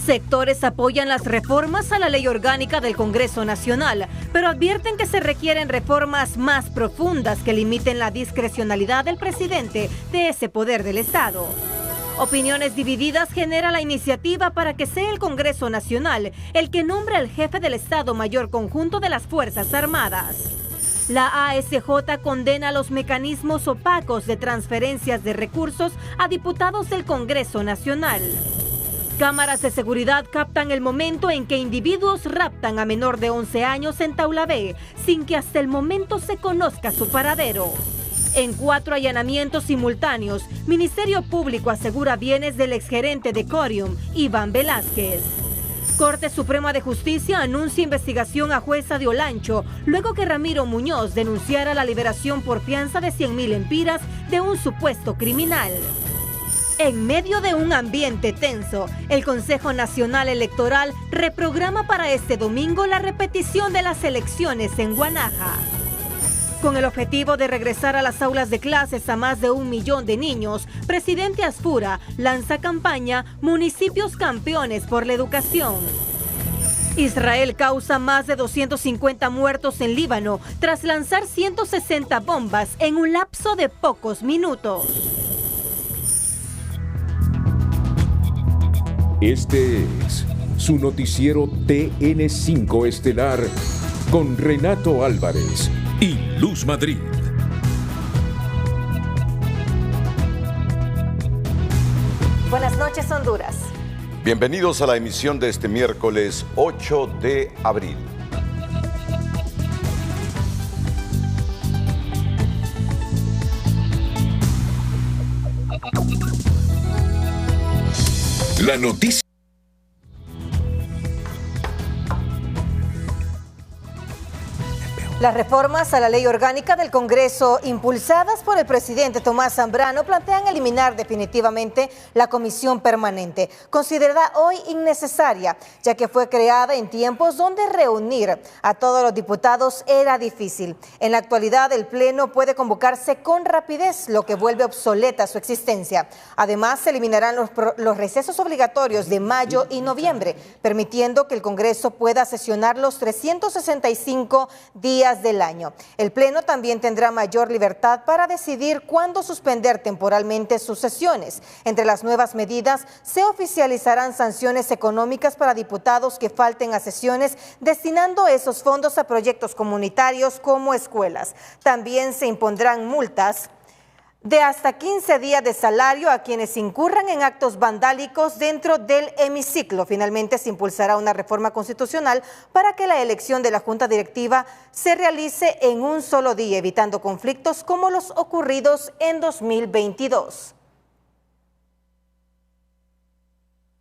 Sectores apoyan las reformas a la ley orgánica del Congreso Nacional, pero advierten que se requieren reformas más profundas que limiten la discrecionalidad del presidente de ese poder del Estado. Opiniones divididas genera la iniciativa para que sea el Congreso Nacional el que nombre al jefe del Estado Mayor Conjunto de las Fuerzas Armadas. La ASJ condena los mecanismos opacos de transferencias de recursos a diputados del Congreso Nacional. Cámaras de seguridad captan el momento en que individuos raptan a menor de 11 años en Taulabé, sin que hasta el momento se conozca su paradero. En 4 allanamientos simultáneos, Ministerio Público asegura bienes del exgerente de Corium, Iván Velázquez. Corte Suprema de Justicia anuncia investigación a jueza de Olancho, luego que Ramiro Muñoz denunciara la liberación por fianza de 100.000 empiras de un supuesto criminal. En medio de un ambiente tenso, el Consejo Nacional Electoral reprograma para este domingo la repetición de las elecciones en Guanaja. Con el objetivo de regresar a las aulas de clases a más de 1 millón de niños, presidente Asfura lanza campaña Municipios Campeones por la Educación. Israel causa más de 250 muertos en Líbano tras lanzar 160 bombas en un lapso de pocos minutos. Este es su noticiero TN5 Estelar con Renato Álvarez y Luz Madrid. Buenas noches, Honduras. Bienvenidos a la emisión de este miércoles 8 de abril. La noticia. Las reformas a la ley orgánica del Congreso impulsadas por el presidente Tomás Zambrano plantean eliminar definitivamente la comisión permanente, considerada hoy innecesaria, ya que fue creada en tiempos donde reunir a todos los diputados era difícil. En la actualidad, el Pleno puede convocarse con rapidez, lo que vuelve obsoleta su existencia. Además, se eliminarán los recesos obligatorios de mayo y noviembre, permitiendo que el Congreso pueda sesionar los 365 días del año. El Pleno también tendrá mayor libertad para decidir cuándo suspender temporalmente sus sesiones. Entre las nuevas medidas se oficializarán sanciones económicas para diputados que falten a sesiones, destinando esos fondos a proyectos comunitarios como escuelas. También se impondrán multas de hasta 15 días de salario a quienes incurran en actos vandálicos dentro del hemiciclo. Finalmente, se impulsará una reforma constitucional para que la elección de la Junta Directiva se realice en un solo día, evitando conflictos como los ocurridos en 2022.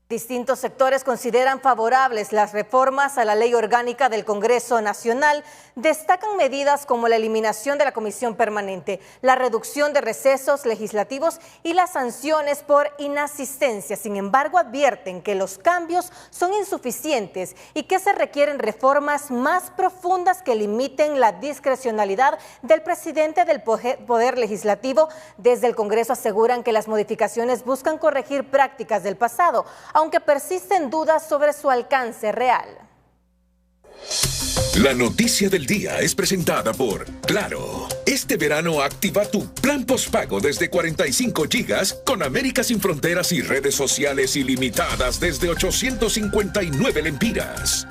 Distintos sectores consideran favorables las reformas a la ley orgánica del Congreso Nacional. Destacan medidas como la eliminación de la comisión permanente, la reducción de recesos legislativos y las sanciones por inasistencia. Sin embargo, advierten que los cambios son insuficientes y que se requieren reformas más profundas que limiten la discrecionalidad del presidente del Poder Legislativo. Desde el Congreso aseguran que las modificaciones buscan corregir prácticas del pasado, aunque persisten dudas sobre su alcance real. La noticia del día es presentada por Claro. Este verano activa tu plan postpago desde 45 gigas con América Sin Fronteras y redes sociales ilimitadas desde 859 lempiras.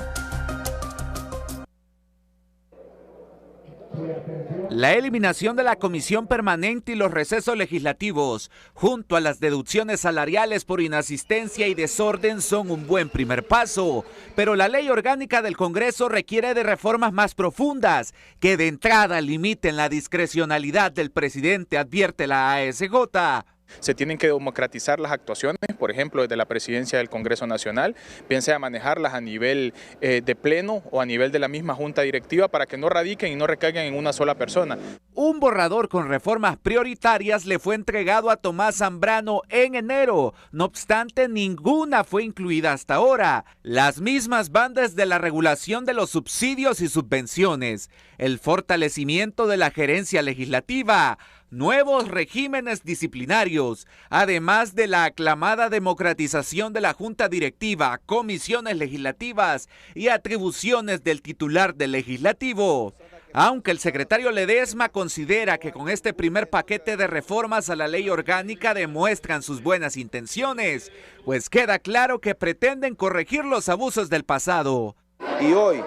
La eliminación de la comisión permanente y los recesos legislativos, junto a las deducciones salariales por inasistencia y desorden, son un buen primer paso. Pero la ley orgánica del Congreso requiere de reformas más profundas, que de entrada limiten la discrecionalidad del presidente, advierte la ASJ. Se tienen que democratizar las actuaciones, por ejemplo, desde la presidencia del Congreso Nacional, bien sea manejarlas a nivel de pleno o a nivel de la misma junta directiva para que no radiquen y no recaigan en una sola persona. Un borrador con reformas prioritarias le fue entregado a Tomás Zambrano en enero. No obstante, ninguna fue incluida hasta ahora. Las mismas van desde la regulación de los subsidios y subvenciones, el fortalecimiento de la gerencia legislativa, nuevos regímenes disciplinarios, además de la aclamada democratización de la Junta Directiva, comisiones legislativas y atribuciones del titular del Legislativo. Aunque el secretario Ledesma considera que con este primer paquete de reformas a la ley orgánica demuestran sus buenas intenciones, pues queda claro que pretenden corregir los abusos del pasado. Y hoy,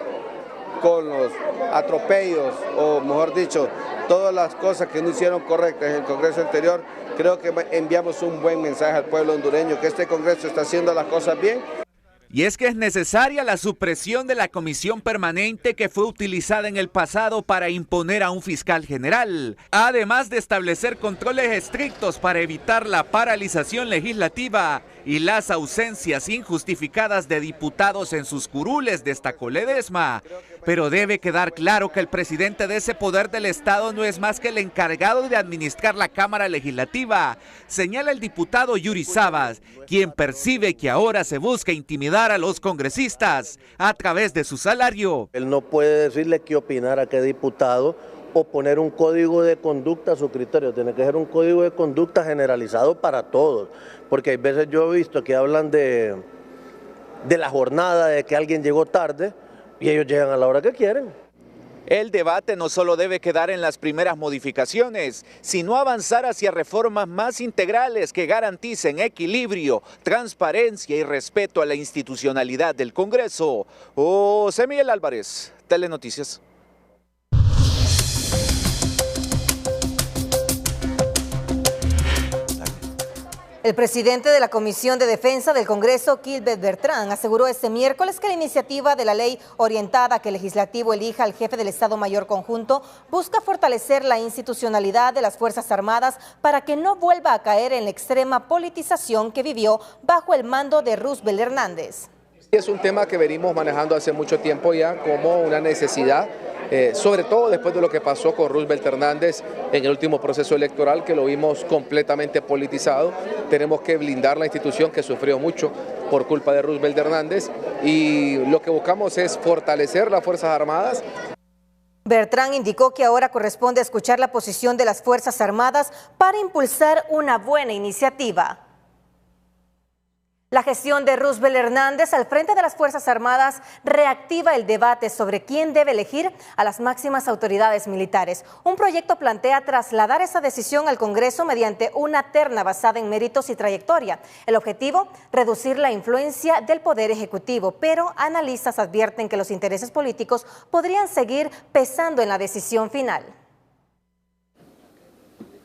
con los atropellos, o mejor dicho, todas las cosas que no hicieron correctas en el Congreso anterior, creo que enviamos un buen mensaje al pueblo hondureño, que este Congreso está haciendo las cosas bien. Y es que es necesaria la supresión de la comisión permanente que fue utilizada en el pasado para imponer a un fiscal general, además de establecer controles estrictos para evitar la paralización legislativa y las ausencias injustificadas de diputados en sus curules, destacó Ledesma. Pero debe quedar claro que el presidente de ese poder del Estado no es más que el encargado de administrar la Cámara Legislativa, señala el diputado Yuri Sabas, quien percibe que ahora se busca intimidar a los congresistas a través de su salario. Él no puede decirle qué opinar a qué diputado o poner un código de conducta a su criterio, tiene que ser un código de conducta generalizado para todos, porque hay veces yo he visto que hablan de la jornada, de que alguien llegó tarde, y ellos llegan a la hora que quieren. El debate no solo debe quedar en las primeras modificaciones, sino avanzar hacia reformas más integrales que garanticen equilibrio, transparencia y respeto a la institucionalidad del Congreso. José Miguel Álvarez, Telenoticias. El presidente de la Comisión de Defensa del Congreso, Gilbert Bertrand, aseguró este miércoles que la iniciativa de la ley orientada a que el legislativo elija al jefe del Estado Mayor Conjunto busca fortalecer la institucionalidad de las Fuerzas Armadas para que no vuelva a caer en la extrema politización que vivió bajo el mando de Roosevelt Hernández. Es un tema que venimos manejando hace mucho tiempo ya como una necesidad, sobre todo después de lo que pasó con Roosevelt Hernández en el último proceso electoral, que lo vimos completamente politizado. Tenemos que blindar la institución que sufrió mucho por culpa de Roosevelt Hernández y lo que buscamos es fortalecer las Fuerzas Armadas. Bertrand indicó que ahora corresponde escuchar la posición de las Fuerzas Armadas para impulsar una buena iniciativa. La gestión de Roosevelt Hernández al frente de las Fuerzas Armadas reactiva el debate sobre quién debe elegir a las máximas autoridades militares. Un proyecto plantea trasladar esa decisión al Congreso mediante una terna basada en méritos y trayectoria. El objetivo, reducir la influencia del Poder Ejecutivo, pero analistas advierten que los intereses políticos podrían seguir pesando en la decisión final.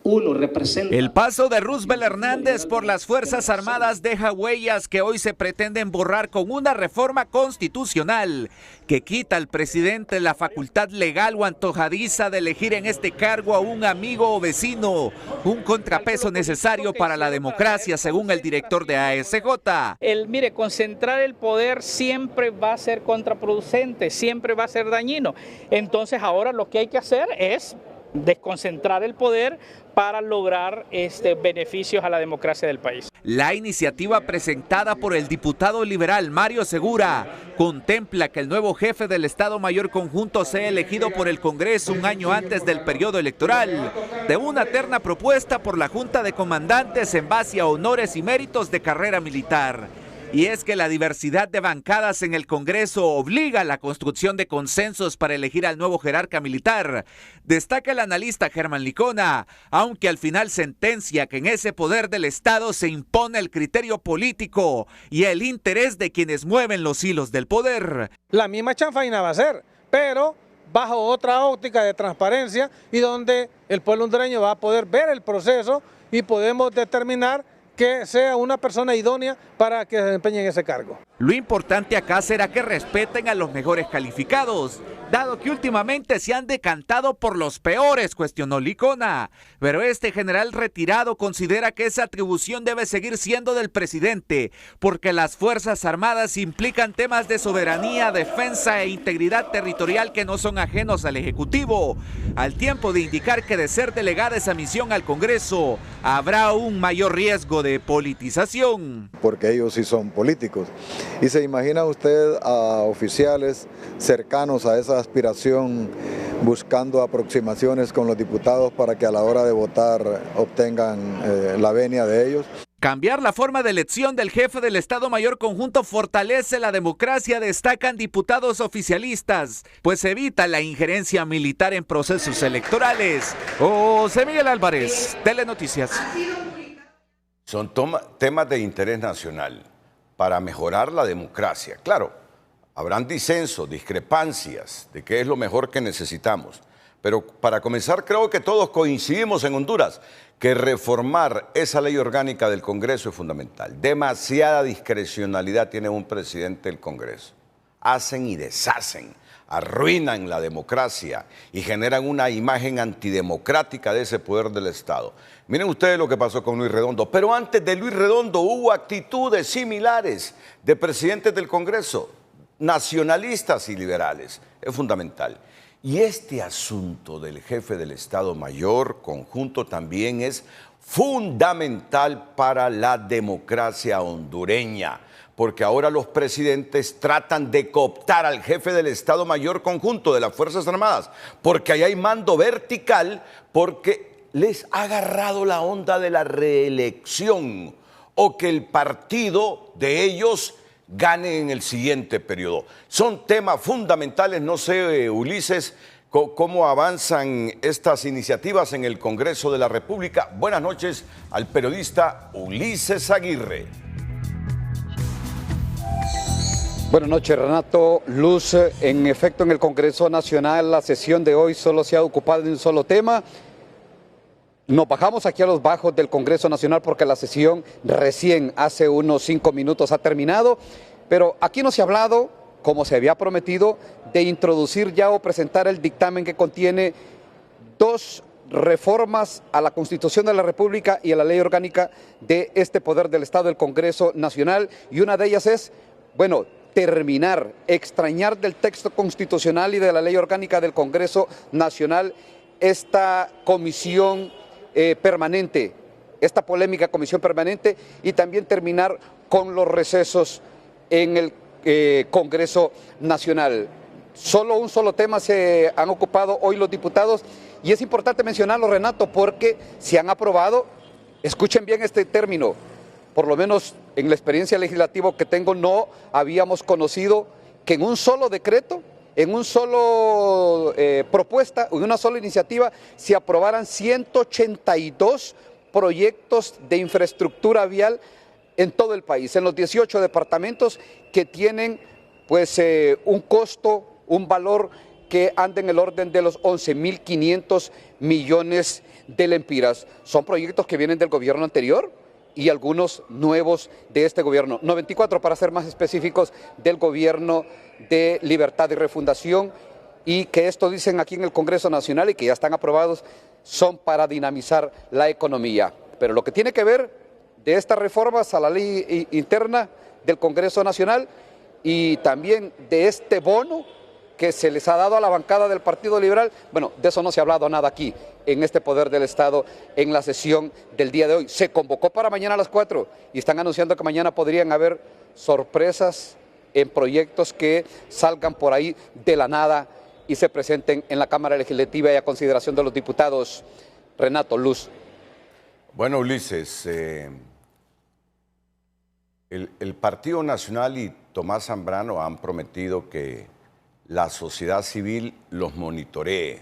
El paso de Roosevelt Hernández por las Fuerzas Armadas deja huellas que hoy se pretenden borrar con una reforma constitucional que quita al presidente la facultad legal o antojadiza de elegir en este cargo a un amigo o vecino, un contrapeso necesario para la democracia, según el director de ASJ. Mire, concentrar el poder siempre va a ser contraproducente, siempre va a ser dañino. Entonces ahora lo que hay que hacer es desconcentrar el poder para lograr beneficios a la democracia del país. La iniciativa presentada por el diputado liberal Mario Segura contempla que el nuevo jefe del Estado Mayor Conjunto sea elegido por el Congreso un año antes del periodo electoral, de una terna propuesta por la Junta de Comandantes en base a honores y méritos de carrera militar. Y es que la diversidad de bancadas en el Congreso obliga a la construcción de consensos para elegir al nuevo jerarca militar, destaca el analista Germán Licona, aunque al final sentencia que en ese poder del Estado se impone el criterio político y el interés de quienes mueven los hilos del poder. La misma chanfaina va a ser, pero bajo otra óptica de transparencia y donde el pueblo hondureño va a poder ver el proceso y podemos determinar que sea una persona idónea para que se desempeñe en ese cargo. Lo importante acá será que respeten a los mejores calificados, dado que últimamente se han decantado por los peores, cuestionó Licona. Pero este general retirado considera que esa atribución debe seguir siendo del presidente, porque las Fuerzas Armadas implican temas de soberanía, defensa e integridad territorial que no son ajenos al Ejecutivo. al tiempo de indicar que de ser delegada esa misión al Congreso, habrá un mayor riesgo de politización. Porque ellos sí son políticos. Y se imagina usted a oficiales cercanos a esa aspiración buscando aproximaciones con los diputados para que a la hora de votar obtengan la venia de ellos. Cambiar la forma de elección del jefe del Estado Mayor Conjunto fortalece la democracia, destacan diputados oficialistas, pues evita la injerencia militar en procesos electorales. José Miguel Álvarez, Telenoticias. Son temas de interés nacional para mejorar la democracia. Claro, habrán disensos, discrepancias de qué es lo mejor que necesitamos. Pero para comenzar, creo que todos coincidimos en Honduras que reformar esa ley orgánica del Congreso es fundamental. Demasiada discrecionalidad tiene un presidente del Congreso. Hacen y deshacen, arruinan la democracia y generan una imagen antidemocrática de ese poder del Estado. Miren ustedes lo que pasó con Luis Redondo. Pero antes de Luis Redondo hubo actitudes similares de presidentes del Congreso, nacionalistas y liberales. Es fundamental. Y este asunto del jefe del Estado Mayor Conjunto también es fundamental para la democracia hondureña, porque ahora los presidentes tratan de cooptar al jefe del Estado Mayor Conjunto de las Fuerzas Armadas, porque ahí hay mando vertical, porque les ha agarrado la onda de la reelección o que el partido de ellos gane en el siguiente periodo. Son temas fundamentales. No sé, Ulises, cómo avanzan estas iniciativas en el Congreso de la República. Buenas noches al periodista Ulises Aguirre. Buenas noches, Renato. Luz, en efecto, en el Congreso Nacional la sesión de hoy solo se ha ocupado de un solo tema. Nos bajamos aquí a los bajos del Congreso Nacional porque la sesión recién hace unos 5 minutos ha terminado, pero aquí no se ha hablado, como se había prometido, de introducir ya o presentar el dictamen que contiene 2 reformas a la Constitución de la República y a la Ley Orgánica de este Poder del Estado, el Congreso Nacional, y una de ellas es, bueno, terminar, extrañar del texto constitucional y de la Ley Orgánica del Congreso Nacional esta comisión permanente, esta polémica comisión permanente, y también terminar con los recesos en el Congreso Nacional. Solo un solo tema se han ocupado hoy los diputados y es importante mencionarlo, Renato, porque se han aprobado, escuchen bien este término, por lo menos en la experiencia legislativa que tengo no habíamos conocido que en un solo decreto, en una sola propuesta, en una sola iniciativa, se aprobaran 182 proyectos de infraestructura vial en todo el país, en los 18 departamentos que tienen pues un costo, un valor que anda en el orden de los 11.500 millones de lempiras. Son proyectos que vienen del gobierno anterior y algunos nuevos de este gobierno, 94 para ser más específicos del gobierno de Libertad y Refundación, y que esto dicen aquí en el Congreso Nacional y que ya están aprobados, son para dinamizar la economía. Pero lo que tiene que ver de estas reformas a la ley interna del Congreso Nacional y también de este bono que se les ha dado a la bancada del Partido Liberal, bueno, de eso no se ha hablado nada aquí en este Poder del Estado en la sesión del día de hoy. Se convocó para mañana a las 4 y están anunciando que mañana podrían haber sorpresas en proyectos que salgan por ahí de la nada y se presenten en la Cámara Legislativa y a consideración de los diputados. Renato, Luz. Bueno, Ulises, el Partido Nacional y Tomás Zambrano han prometido que la sociedad civil los monitoree,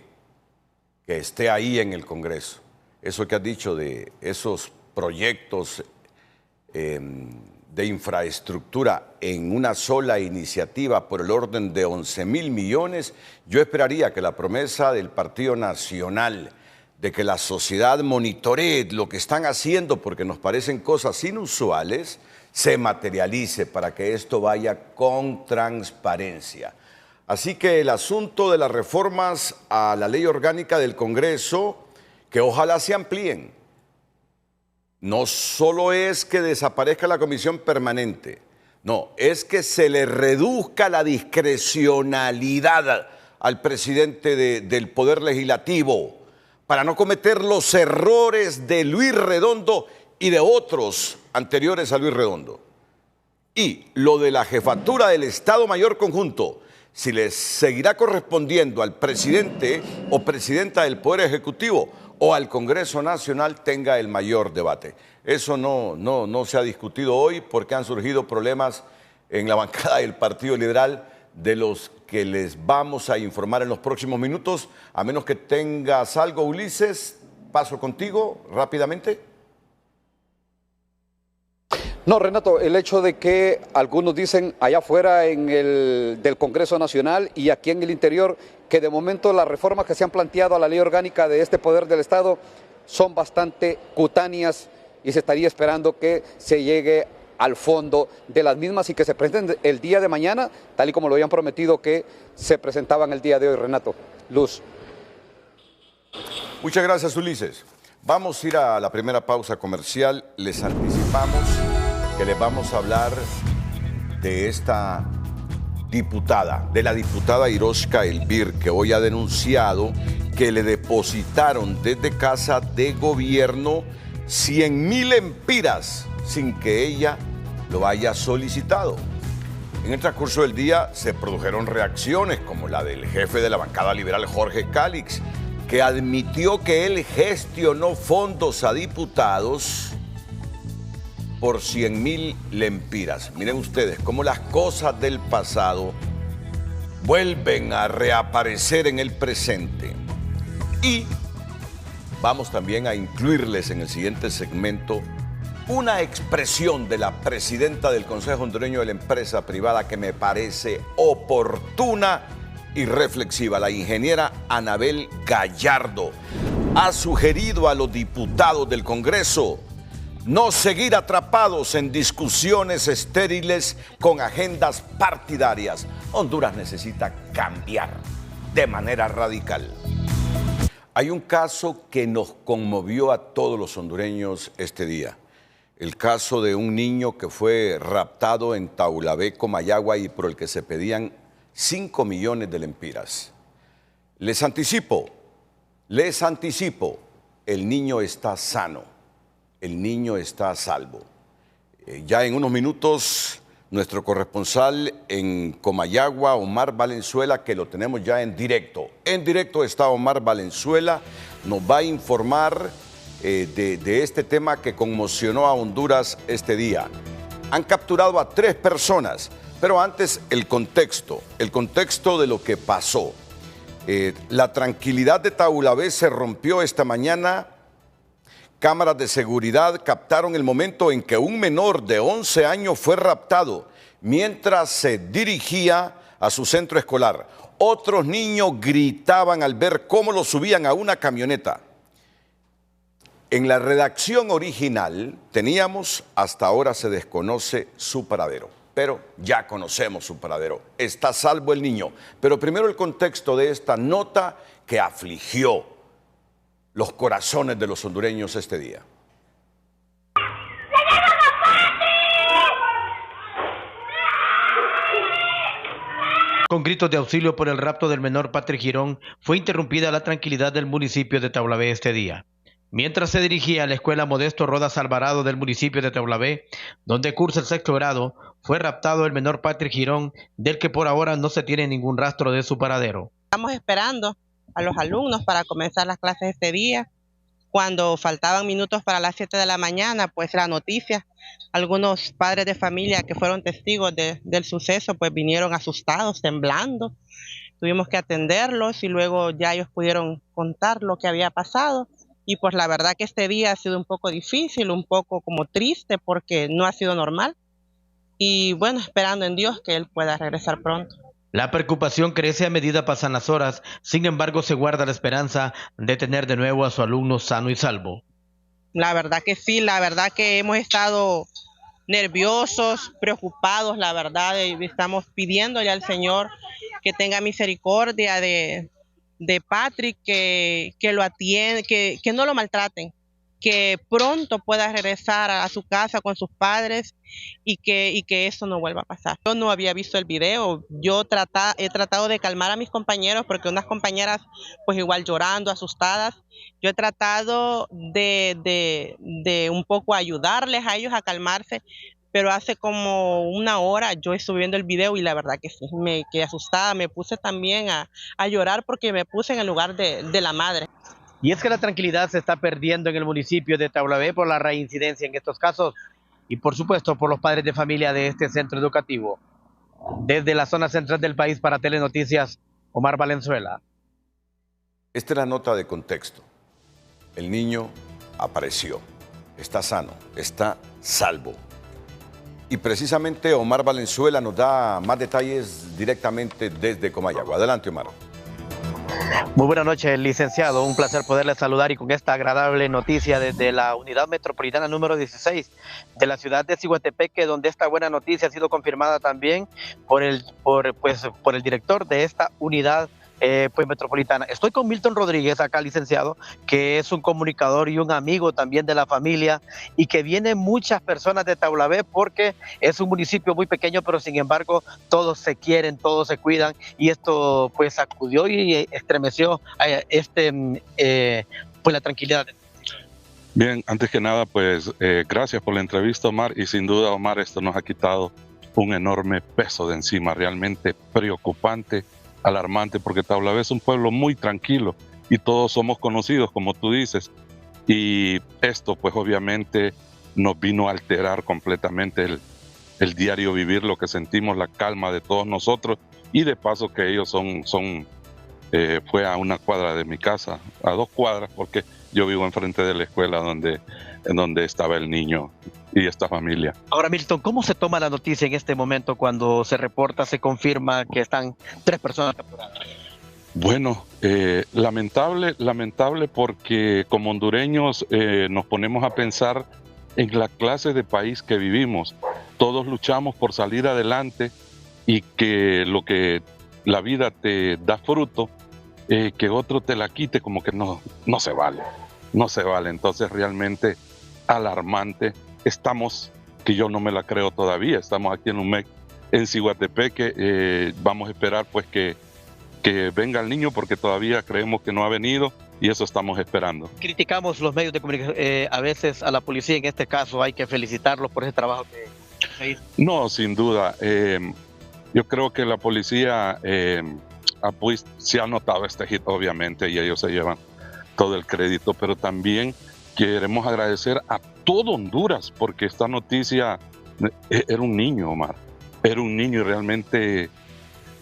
que esté ahí en el Congreso. Eso que has dicho de esos proyectos de infraestructura en una sola iniciativa por el orden de 11.000 millones, yo esperaría que la promesa del Partido Nacional de que la sociedad monitoree lo que están haciendo, porque nos parecen cosas inusuales, se materialice para que esto vaya con transparencia. Así que el asunto de las reformas a la ley orgánica del Congreso, que ojalá se amplíen. No solo es que desaparezca la comisión permanente, no, es que se le reduzca la discrecionalidad al presidente del Poder Legislativo, para no cometer los errores de Luis Redondo y de otros anteriores a Luis Redondo. Y lo de la jefatura del Estado Mayor Conjunto, si les seguirá correspondiendo al presidente o presidenta del Poder Ejecutivo o al Congreso Nacional, tenga el mayor debate. Eso no se ha discutido hoy porque han surgido problemas en la bancada del Partido Liberal, de los que les vamos a informar en los próximos minutos. A menos que tengas algo, Ulises, paso contigo rápidamente. No, Renato, el hecho de que algunos dicen allá afuera del Congreso Nacional y aquí en el interior que de momento las reformas que se han planteado a la ley orgánica de este poder del Estado son bastante cutáneas y se estaría esperando que se llegue al fondo de las mismas y que se presenten el día de mañana, tal y como lo habían prometido que se presentaban el día de hoy, Renato. Luz. Muchas gracias, Ulises. Vamos a ir a la primera pausa comercial. Les anticipamos que les vamos a hablar de esta diputada, de la diputada Iroshka Elvir, que hoy ha denunciado que le depositaron desde Casa de Gobierno 100.000 empiras sin que ella lo haya solicitado. En el transcurso del día se produjeron reacciones como la del jefe de la bancada liberal, Jorge Calix, que admitió que él gestionó fondos a diputados por 100.000 lempiras. Miren ustedes cómo las cosas del pasado vuelven a reaparecer en el presente. Y vamos también a incluirles en el siguiente segmento una expresión de la presidenta del Consejo Hondureño de la Empresa Privada que me parece oportuna y reflexiva. La ingeniera Anabel Gallardo ha sugerido a los diputados del Congreso no seguir atrapados en discusiones estériles con agendas partidarias. Honduras necesita cambiar de manera radical. Hay un caso que nos conmovió a todos los hondureños este día. El caso de un niño que fue raptado en Taulabé, Comayagua, y por el que se pedían 5 millones de lempiras. Les anticipo, el niño está sano, el niño está a salvo. Ya en unos minutos, nuestro corresponsal en Comayagua, Omar Valenzuela, que lo tenemos ya en directo está Omar Valenzuela, nos va a informar de este tema que conmocionó a Honduras este día. Han capturado a 3 personas, pero antes el contexto de lo que pasó. La tranquilidad de Taulabé se rompió esta mañana. Cámaras de seguridad captaron el momento en que un menor de 11 años fue raptado mientras se dirigía a su centro escolar. Otros niños gritaban al ver cómo lo subían a una camioneta. En la redacción original teníamos, hasta ahora se desconoce su paradero, pero ya conocemos su paradero. Está salvo el niño. Pero primero el contexto de esta nota que afligió los corazones de los hondureños este día. Con gritos de auxilio por el rapto del menor Patrick Girón, fue interrumpida la tranquilidad del municipio de Taulabé este día. Mientras se dirigía a la escuela Modesto Rodas Alvarado del municipio de Taulabé, donde cursa el 6º grado, fue raptado el menor Patrick Girón, del que por ahora no se tiene ningún rastro de su paradero. Estamos esperando a los alumnos para comenzar las clases este día. Cuando faltaban minutos para las 7 de la mañana, pues la noticia, algunos padres de familia que fueron testigos del suceso, pues vinieron asustados, temblando. Tuvimos que atenderlos y luego ya ellos pudieron contar lo que había pasado. Y pues la verdad que este día ha sido un poco difícil, un poco como triste porque no ha sido normal. Y bueno, esperando en Dios que él pueda regresar pronto. La preocupación crece a medida pasan las horas, sin embargo se guarda la esperanza de tener de nuevo a su alumno sano y salvo. La verdad que sí, la verdad que hemos estado nerviosos, preocupados, la verdad, estamos pidiéndole al Señor que tenga misericordia de Patrick, que lo atienda, que no lo maltraten, que pronto pueda regresar a su casa con sus padres y que eso no vuelva a pasar. Yo no había visto el video, he tratado de calmar a mis compañeros porque unas compañeras pues igual llorando, asustadas. Yo he tratado de un poco ayudarles a ellos a calmarse, pero hace como una hora yo estuve viendo el video y la verdad que sí, me quedé asustada, me puse también a llorar porque me puse en el lugar de la madre. Y es que la tranquilidad se está perdiendo en el municipio de Taulabé por la reincidencia en estos casos y por supuesto por los padres de familia de este centro educativo. Desde la zona central del país para Telenoticias, Omar Valenzuela. Esta es la nota de contexto. El niño apareció, está sano, está salvo. Y precisamente Omar Valenzuela nos da más detalles directamente desde Comayagua. Adelante, Omar. Muy buenas noches, licenciado. Un placer poderle saludar y con esta agradable noticia desde la unidad metropolitana número 16 de la ciudad de Ciguatepeque, donde esta buena noticia ha sido confirmada también por el director de esta unidad metropolitana. Estoy con Milton Rodríguez acá, licenciado, que es un comunicador y un amigo también de la familia y que vienen muchas personas de Taulabé porque es un municipio muy pequeño, pero sin embargo todos se quieren, todos se cuidan y esto pues sacudió y estremeció la tranquilidad. Bien, antes que nada pues gracias por la entrevista, Omar, y sin duda, Omar, esto nos ha quitado un enorme peso de encima, realmente preocupante, alarmante, porque Taulabé es un pueblo muy tranquilo y todos somos conocidos, como tú dices, y esto pues obviamente nos vino a alterar completamente el diario vivir, lo que sentimos, la calma de todos nosotros, y de paso que ellos fue a una cuadra de mi casa, a 2 cuadras, porque yo vivo enfrente de la escuela donde estaba el niño y esta familia. Ahora, Milton, ¿cómo se toma la noticia en este momento cuando se reporta, se confirma que están 3 personas capturadas? Bueno, lamentable porque como hondureños nos ponemos a pensar en la clase de país que vivimos. Todos luchamos por salir adelante y que lo que la vida te da fruto, que otro te la quite, como que no se vale. No se vale. Entonces realmente alarmante. Que yo no me la creo todavía, estamos aquí en UMEC, en Ciguatepeque, vamos a esperar pues que venga el niño porque todavía creemos que no ha venido y eso estamos esperando. Criticamos los medios de comunicación, a veces a la policía, en este caso hay que felicitarlos por ese trabajo que hizo. No, sin duda, yo creo que la policía pues, se ha notado este hit obviamente y ellos se llevan todo el crédito, pero también queremos agradecer a todo Honduras, porque esta noticia era un niño, Omar, era un niño y realmente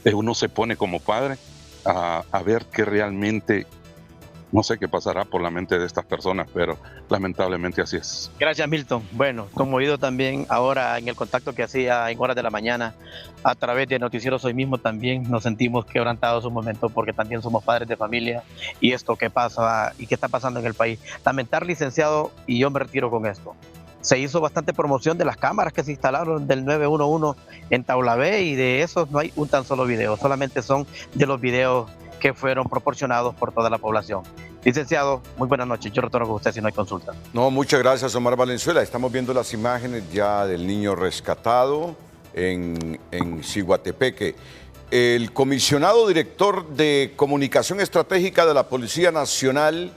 uno se pone como padre a ver que realmente, no sé qué pasará por la mente de estas personas, pero lamentablemente así es. Gracias, Milton. Bueno, conmovido también ahora en el contacto que hacía en horas de la mañana a través de Noticieros Hoy Mismo, también nos sentimos quebrantados un momento porque también somos padres de familia y esto que pasa y que está pasando en el país. Lamentar, licenciado, y yo me retiro con esto. Se hizo bastante promoción de las cámaras que se instalaron del 911 en Taulabé y de esos no hay un tan solo video, solamente son de los videos que fueron proporcionados por toda la población. Licenciado, muy buenas noches. Yo retorno con usted si no hay consulta. No, muchas gracias, Omar Valenzuela. Estamos viendo las imágenes ya del niño rescatado en Ciguatepeque. El comisionado director de Comunicación Estratégica de la Policía Nacional,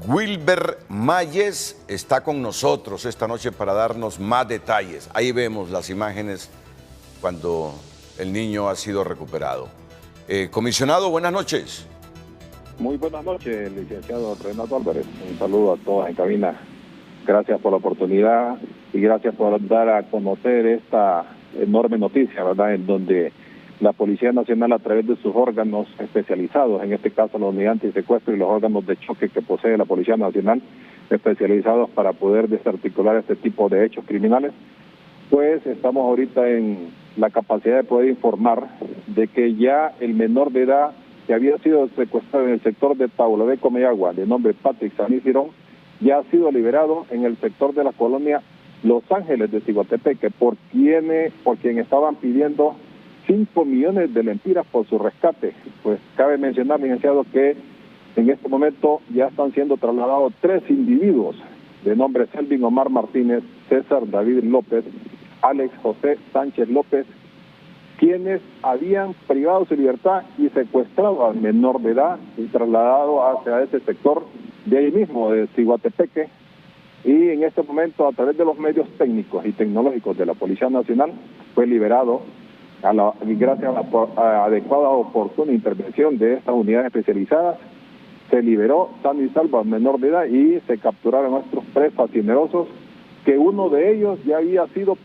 Wilber Mayes, está con nosotros esta noche para darnos más detalles. Ahí vemos las imágenes cuando el niño ha sido recuperado. Comisionado, buenas noches. Muy buenas noches, licenciado Renato Álvarez. Un saludo a todos en cabina. Gracias por la oportunidad y gracias por dar a conocer esta enorme noticia, ¿verdad?, en donde la Policía Nacional, a través de sus órganos especializados, en este caso la unidad antisecuestro y los órganos de choque que posee la Policía Nacional, especializados para poder desarticular este tipo de hechos criminales, pues estamos ahorita en la capacidad de poder informar de que ya el menor de edad que había sido secuestrado en el sector de Taulabé, Comayagua, de nombre Patrick Saní Girón, ya ha sido liberado en el sector de la colonia Los Ángeles de Ciguatepeque, por quien estaban pidiendo 5 millones de lempiras por su rescate. Pues cabe mencionar, licenciado, que en este momento ya están siendo trasladados 3 individuos de nombre Selvin Omar Martínez, César David López, Alex José Sánchez López, quienes habían privado su libertad y secuestrado al menor de edad y trasladado hacia ese sector de ahí mismo, de Ciguatepeque, y en este momento, a través de los medios técnicos y tecnológicos de la Policía Nacional, fue liberado gracias a la adecuada oportuna intervención de estas unidades especializadas. Se liberó sano y salvo al menor de edad y se capturaron a estos tres fascinerosos, que uno de ellos ya había sido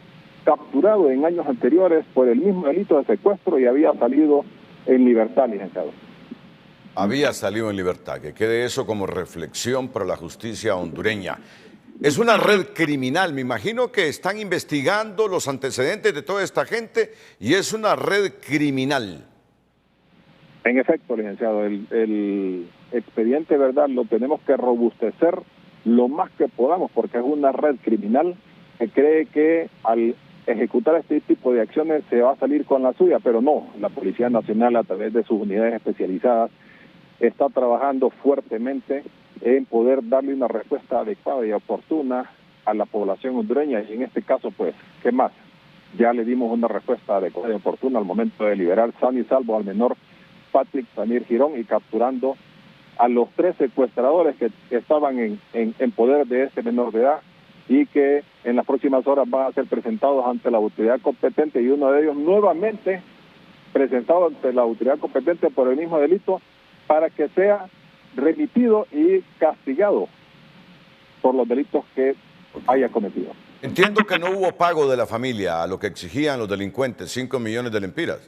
capturado en años anteriores por el mismo delito de secuestro y había salido en libertad, licenciado. Había salido en libertad, que quede eso como reflexión para la justicia hondureña. Es una red criminal, me imagino que están investigando los antecedentes de toda esta gente y es una red criminal. En efecto, licenciado, el expediente, ¿verdad?, lo tenemos que robustecer lo más que podamos porque es una red criminal que cree que al ejecutar este tipo de acciones se va a salir con la suya, pero no, la Policía Nacional a través de sus unidades especializadas está trabajando fuertemente en poder darle una respuesta adecuada y oportuna a la población hondureña y en este caso, pues, ¿qué más? Ya le dimos una respuesta adecuada y oportuna al momento de liberar sano y salvo al menor Patrick Samir Girón y capturando a los tres secuestradores que estaban en poder de este menor de edad y que en las próximas horas van a ser presentados ante la autoridad competente y uno de ellos nuevamente presentado ante la autoridad competente por el mismo delito para que sea remitido y castigado por los delitos que haya cometido. Entiendo que no hubo pago de la familia a lo que exigían los delincuentes, 5 millones de lempiras.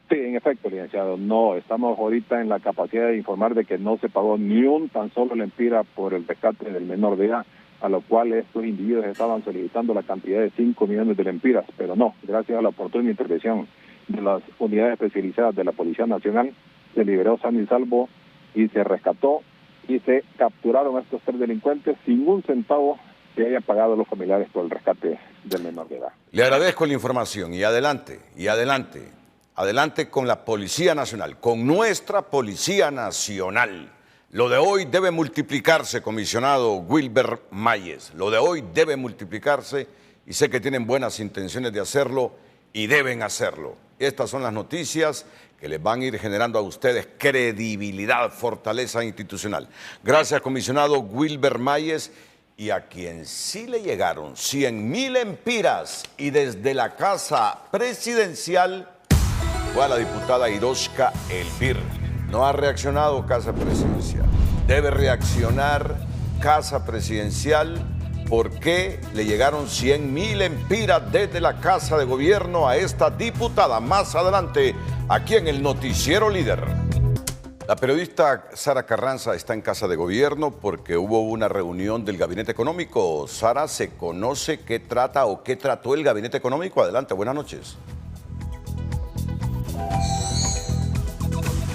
Sí, en efecto, licenciado, no, estamos ahorita en la capacidad de informar de que no se pagó ni un tan solo lempira por el rescate del menor de edad, a lo cual estos individuos estaban solicitando la cantidad de 5 millones de lempiras, pero no, gracias a la oportuna intervención de las unidades especializadas de la Policía Nacional, se liberó sano y salvo y se rescató y se capturaron a estos tres delincuentes sin un centavo que haya pagado los familiares por el rescate del menor de edad. Le agradezco la información y adelante, adelante con la Policía Nacional, con nuestra Policía Nacional. Lo de hoy debe multiplicarse, comisionado Wilber Mayes, lo de hoy debe multiplicarse y sé que tienen buenas intenciones de hacerlo y deben hacerlo. Estas son las noticias que les van a ir generando a ustedes credibilidad, fortaleza institucional. Gracias, comisionado Wilber Mayes, y a quien sí le llegaron 100,000 lempiras y desde la Casa Presidencial fue a la diputada Hiroshka Elvir. No ha reaccionado Casa Presidencial. Debe reaccionar Casa Presidencial. ¿Por qué le llegaron 100,000 lempiras desde la Casa de Gobierno a esta diputada? Más adelante, aquí en el Noticiero Líder. La periodista Sara Carranza está en Casa de Gobierno porque hubo una reunión del Gabinete Económico. Sara, ¿se conoce qué trata o qué trató el Gabinete Económico? Adelante, buenas noches.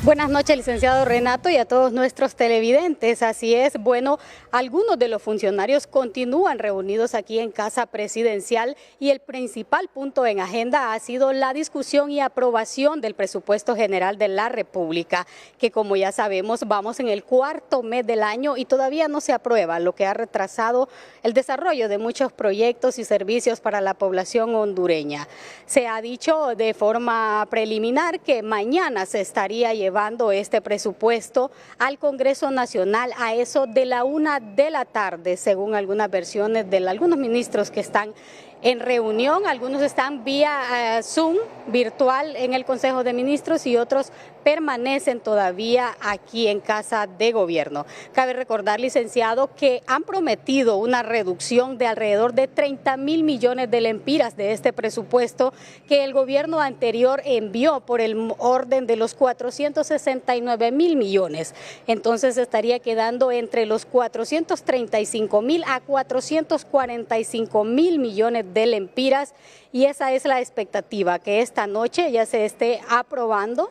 Buenas noches, licenciado Renato, y a todos nuestros televidentes. Así es, bueno, algunos de los funcionarios continúan reunidos aquí en Casa Presidencial y el principal punto en agenda ha sido la discusión y aprobación del presupuesto general de la República, que como ya sabemos vamos en el cuarto mes del año y todavía no se aprueba, lo que ha retrasado el desarrollo de muchos proyectos y servicios para la población hondureña. Se ha dicho de forma preliminar que mañana se estaría llevando este presupuesto al Congreso Nacional a eso de la 1 de la tarde, según algunas versiones de algunos ministros que están en reunión. Algunos están vía Zoom virtual en el Consejo de Ministros y otros permanecen todavía aquí en Casa de Gobierno. Cabe recordar, licenciado, que han prometido una reducción de alrededor de 30,000 millones de lempiras de este presupuesto que el gobierno anterior envió por el orden de los 469,000 millones. Entonces estaría quedando entre los 435,000 a 445,000 millones de lempiras y esa es la expectativa, que esta noche ya se esté aprobando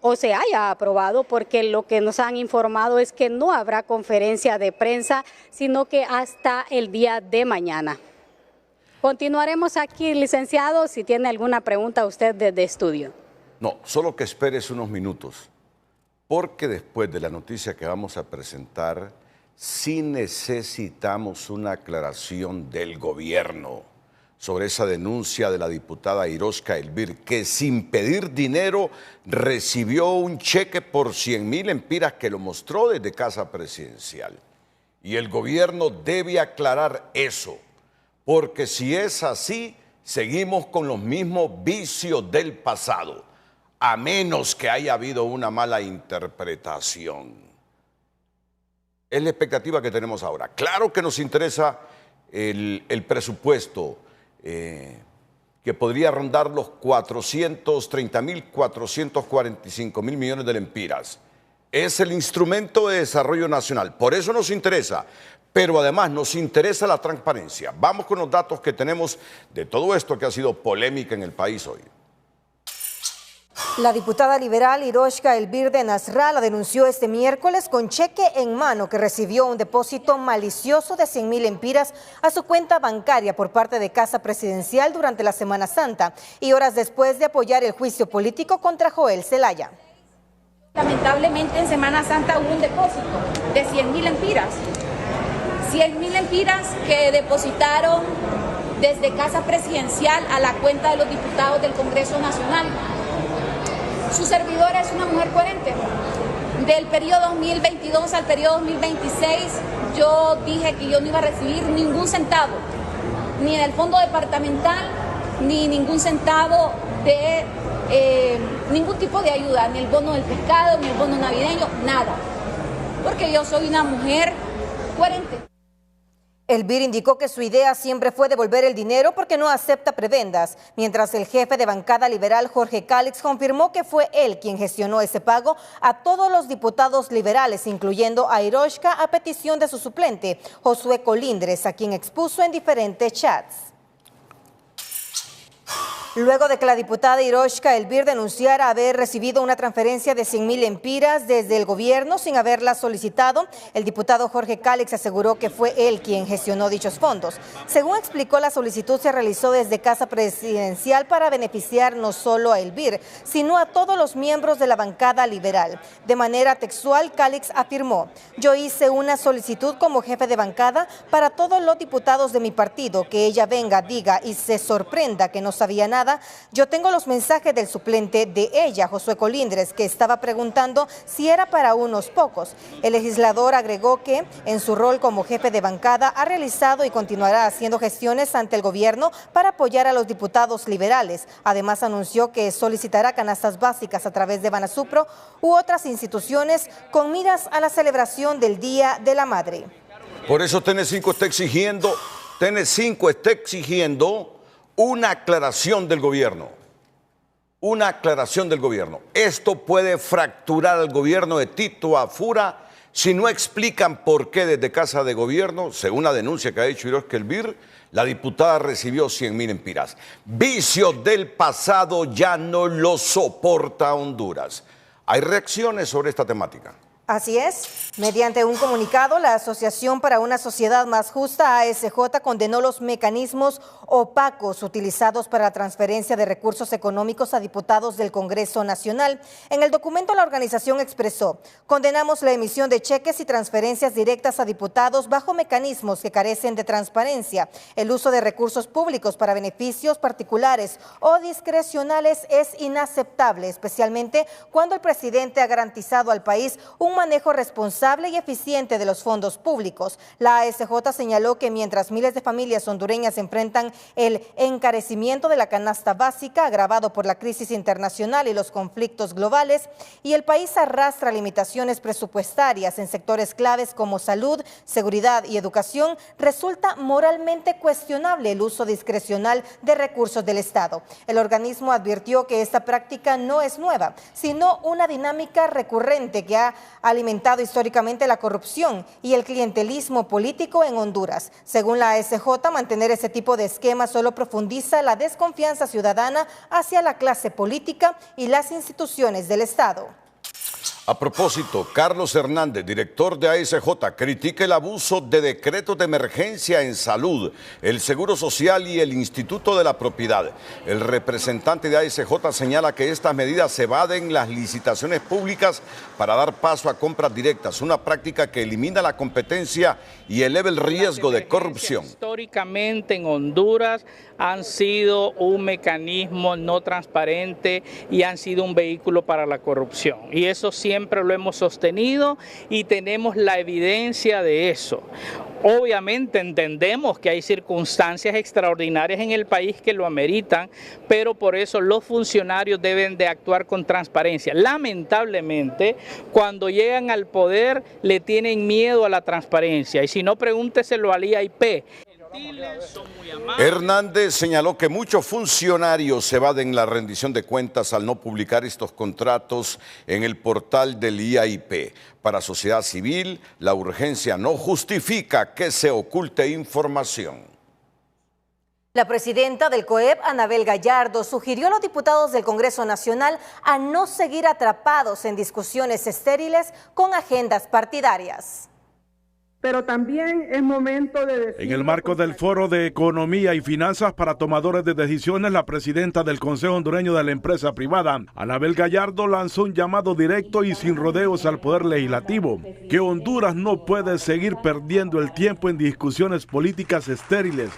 o se haya aprobado, porque lo que nos han informado es que no habrá conferencia de prensa, sino que hasta el día de mañana. Continuaremos aquí, licenciado, si tiene alguna pregunta usted desde estudio. No, solo que esperes unos minutos, porque después de la noticia que vamos a presentar, sí necesitamos una aclaración del gobierno sobre esa denuncia de la diputada Iroshka Elvir, que sin pedir dinero recibió un cheque por 100,000 empiras que lo mostró desde Casa Presidencial. Y el gobierno debe aclarar eso, porque si es así, seguimos con los mismos vicios del pasado, a menos que haya habido una mala interpretación. Es la expectativa que tenemos ahora. Claro que nos interesa el presupuesto, que podría rondar los 430,000, 445,000 millones de lempiras. Es el instrumento de desarrollo nacional, por eso nos interesa, pero además nos interesa la transparencia. Vamos con los datos que tenemos de todo esto que ha sido polémica en el país hoy. La diputada liberal Iroshka Elvir de Nasralla denunció este miércoles con cheque en mano que recibió un depósito malicioso de 100,000 empiras a su cuenta bancaria por parte de Casa Presidencial durante la Semana Santa y horas después de apoyar el juicio político contra Joel Zelaya. Lamentablemente en Semana Santa hubo un depósito de 100,000 empiras. 100,000 empiras que depositaron desde Casa Presidencial a la cuenta de los diputados del Congreso Nacional. Su servidora es una mujer coherente. Del periodo 2022 al periodo 2026, yo dije que yo no iba a recibir ningún centavo, ni del fondo departamental, ni ningún centavo de ningún tipo de ayuda, ni el bono del pescado, ni el bono navideño, nada. Porque yo soy una mujer coherente. Elvir indicó que su idea siempre fue devolver el dinero porque no acepta prebendas, mientras el jefe de bancada liberal Jorge Calix confirmó que fue él quien gestionó ese pago a todos los diputados liberales, incluyendo a Iroshka, a petición de su suplente, Josué Colindres, a quien expuso en diferentes chats. Luego de que la diputada Iroshka Elvir denunciara haber recibido una transferencia de 100,000 empiras desde el gobierno sin haberla solicitado, el diputado Jorge Calix aseguró que fue él quien gestionó dichos fondos. Según explicó, la solicitud se realizó desde Casa Presidencial para beneficiar no solo a Elvir, sino a todos los miembros de la bancada liberal. De manera textual, Calix afirmó: "Yo hice una solicitud como jefe de bancada para todos los diputados de mi partido, que ella venga, diga y se sorprenda que no sabía nada. Yo tengo los mensajes del suplente de ella, Josué Colindres, que estaba preguntando si era para unos pocos". El legislador agregó que, en su rol como jefe de bancada, ha realizado y continuará haciendo gestiones ante el gobierno para apoyar a los diputados liberales. Además, anunció que solicitará canastas básicas a través de Banasupro u otras instituciones con miras a la celebración del Día de la Madre. Por eso TN5 está exigiendo una aclaración del gobierno. Una aclaración del gobierno. Esto puede fracturar al gobierno de Tito Afura si no explican por qué desde Casa de Gobierno, según la denuncia que ha hecho Iroshka Elvir, la diputada recibió 100,000 empiras. Vicios del pasado ya no lo soporta Honduras. ¿Hay reacciones sobre esta temática? Así es. Mediante un comunicado, la Asociación para una Sociedad Más Justa, ASJ, condenó los mecanismos opacos utilizados para la transferencia de recursos económicos a diputados del Congreso Nacional. En el documento, la organización expresó: "Condenamos la emisión de cheques y transferencias directas a diputados bajo mecanismos que carecen de transparencia. El uso de recursos públicos para beneficios particulares o discrecionales es inaceptable, especialmente cuando el presidente ha garantizado al país un manejo responsable y eficiente de los fondos públicos". La ASJ señaló que mientras miles de familias hondureñas enfrentan el encarecimiento de la canasta básica agravado por la crisis internacional y los conflictos globales, y el país arrastra limitaciones presupuestarias en sectores claves como salud, seguridad y educación, resulta moralmente cuestionable el uso discrecional de recursos del Estado. El organismo advirtió que esta práctica no es nueva, sino una dinámica recurrente que ha alimentado históricamente la corrupción y el clientelismo político en Honduras. Según la ASJ, mantener ese tipo de esquema solo profundiza la desconfianza ciudadana hacia la clase política y las instituciones del Estado. A propósito, Carlos Hernández, director de ASJ, critica el abuso de decretos de emergencia en salud, el Seguro Social y el Instituto de la Propiedad. El representante de ASJ señala que estas medidas evaden las licitaciones públicas para dar paso a compras directas, una práctica que elimina la competencia y eleva el riesgo de corrupción. Históricamente en Honduras han sido un mecanismo no transparente y han sido un vehículo para la corrupción. Y eso siempre lo hemos sostenido y tenemos la evidencia de eso. Obviamente entendemos que hay circunstancias extraordinarias en el país que lo ameritan, pero por eso los funcionarios deben de actuar con transparencia. Lamentablemente, cuando llegan al poder, le tienen miedo a la transparencia. Y si no, pregúnteselo al IAIP. Hernández señaló que muchos funcionarios evaden la rendición de cuentas al no publicar estos contratos en el portal del IAIP. Para Sociedad Civil, la urgencia no justifica que se oculte información. La presidenta del COEP, Anabel Gallardo, sugirió a los diputados del Congreso Nacional a no seguir atrapados en discusiones estériles con agendas partidarias. Pero también es momento de decir... En el marco del Foro de Economía y Finanzas para Tomadores de Decisiones, la presidenta del Consejo Hondureño de la Empresa Privada, Anabel Gallardo, lanzó un llamado directo y sin rodeos al Poder Legislativo, que Honduras no puede seguir perdiendo el tiempo en discusiones políticas estériles,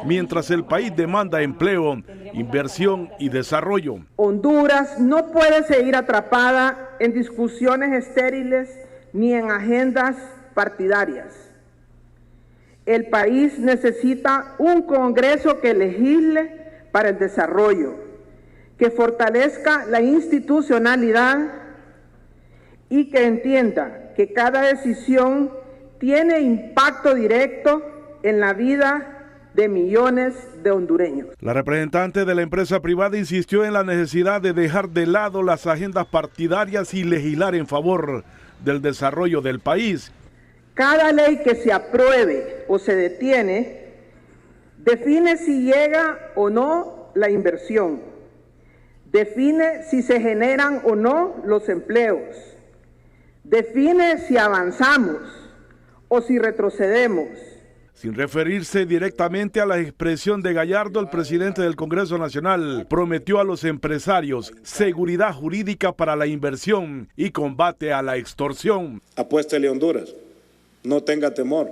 mientras el país demanda empleo, inversión y desarrollo. Honduras no puede seguir atrapada en discusiones estériles ni en agendas partidarias. El país necesita un Congreso que legisle para el desarrollo, que fortalezca la institucionalidad y que entienda que cada decisión tiene impacto directo en la vida de millones de hondureños. La representante de la empresa privada insistió en la necesidad de dejar de lado las agendas partidarias y legislar en favor del desarrollo del país. Cada ley que se apruebe o se detiene define si llega o no la inversión, define si se generan o no los empleos, define si avanzamos o si retrocedemos. Sin referirse directamente a la expresión de Gallardo, el presidente del Congreso Nacional prometió a los empresarios seguridad jurídica para la inversión y combate a la extorsión. Apuéstele a Honduras. No tenga temor.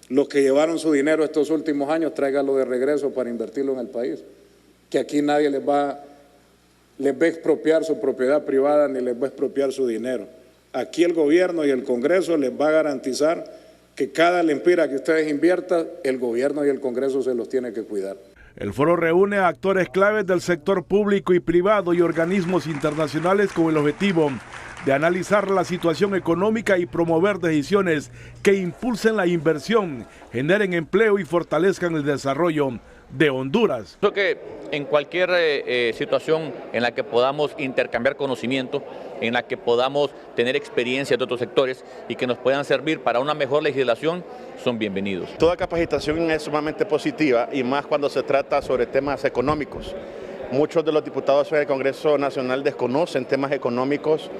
Los que llevaron su dinero estos últimos años, tráigalo de regreso para invertirlo en el país. Que aquí nadie les va a expropiar su propiedad privada ni les va a expropiar su dinero. Aquí el gobierno y el Congreso les va a garantizar que cada lempira que ustedes inviertan, el gobierno y el Congreso se los tiene que cuidar. El foro reúne a actores claves del sector público y privado y organismos internacionales con el objetivo de analizar la situación económica y promover decisiones que impulsen la inversión, generen empleo y fortalezcan el desarrollo de Honduras. Creo que en cualquier situación en la que podamos intercambiar conocimiento, en la que podamos tener experiencias de otros sectores y que nos puedan servir para una mejor legislación, son bienvenidos. Toda capacitación es sumamente positiva y más cuando se trata sobre temas económicos. Muchos de los diputados en el Congreso Nacional desconocen temas económicos,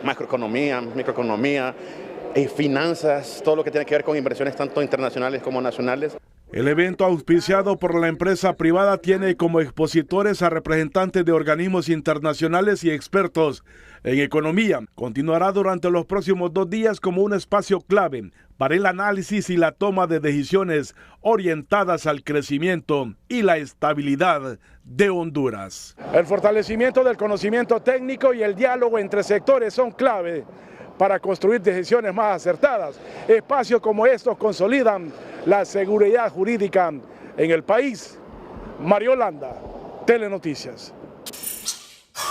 macroeconomía, microeconomía, finanzas, todo lo que tiene que ver con inversiones tanto internacionales como nacionales. El evento, auspiciado por la empresa privada, tiene como expositores a representantes de organismos internacionales y expertos en economía. Continuará durante los próximos 2 días como un espacio clave para el análisis y la toma de decisiones orientadas al crecimiento y la estabilidad de Honduras. El fortalecimiento del conocimiento técnico y el diálogo entre sectores son clave para construir decisiones más acertadas. Espacios como estos consolidan la seguridad jurídica en el país. Mario Landa, Telenoticias.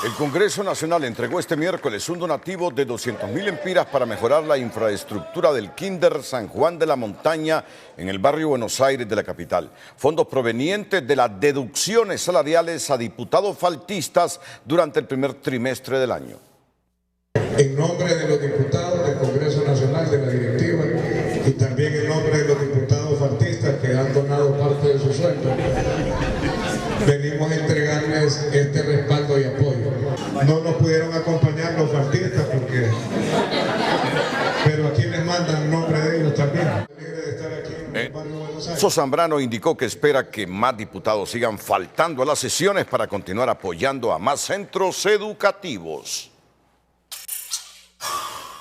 El Congreso Nacional entregó este miércoles un donativo de 200.000 empiras para mejorar la infraestructura del Kinder San Juan de la Montaña en el barrio Buenos Aires de la capital. Fondos provenientes de las deducciones salariales a diputados faltistas durante el primer trimestre del año. En nombre de los diputados del Congreso Nacional, de la directiva, y también en nombre de los diputados faltistas que han donado parte de su sueldo, venimos a entregarles este respaldo y apoyo. no nos pudieron acompañar los faltistas, pero aquí les mandan el nombre de ellos también. Zambrano indicó que espera que más diputados sigan faltando a las sesiones para continuar apoyando a más centros educativos.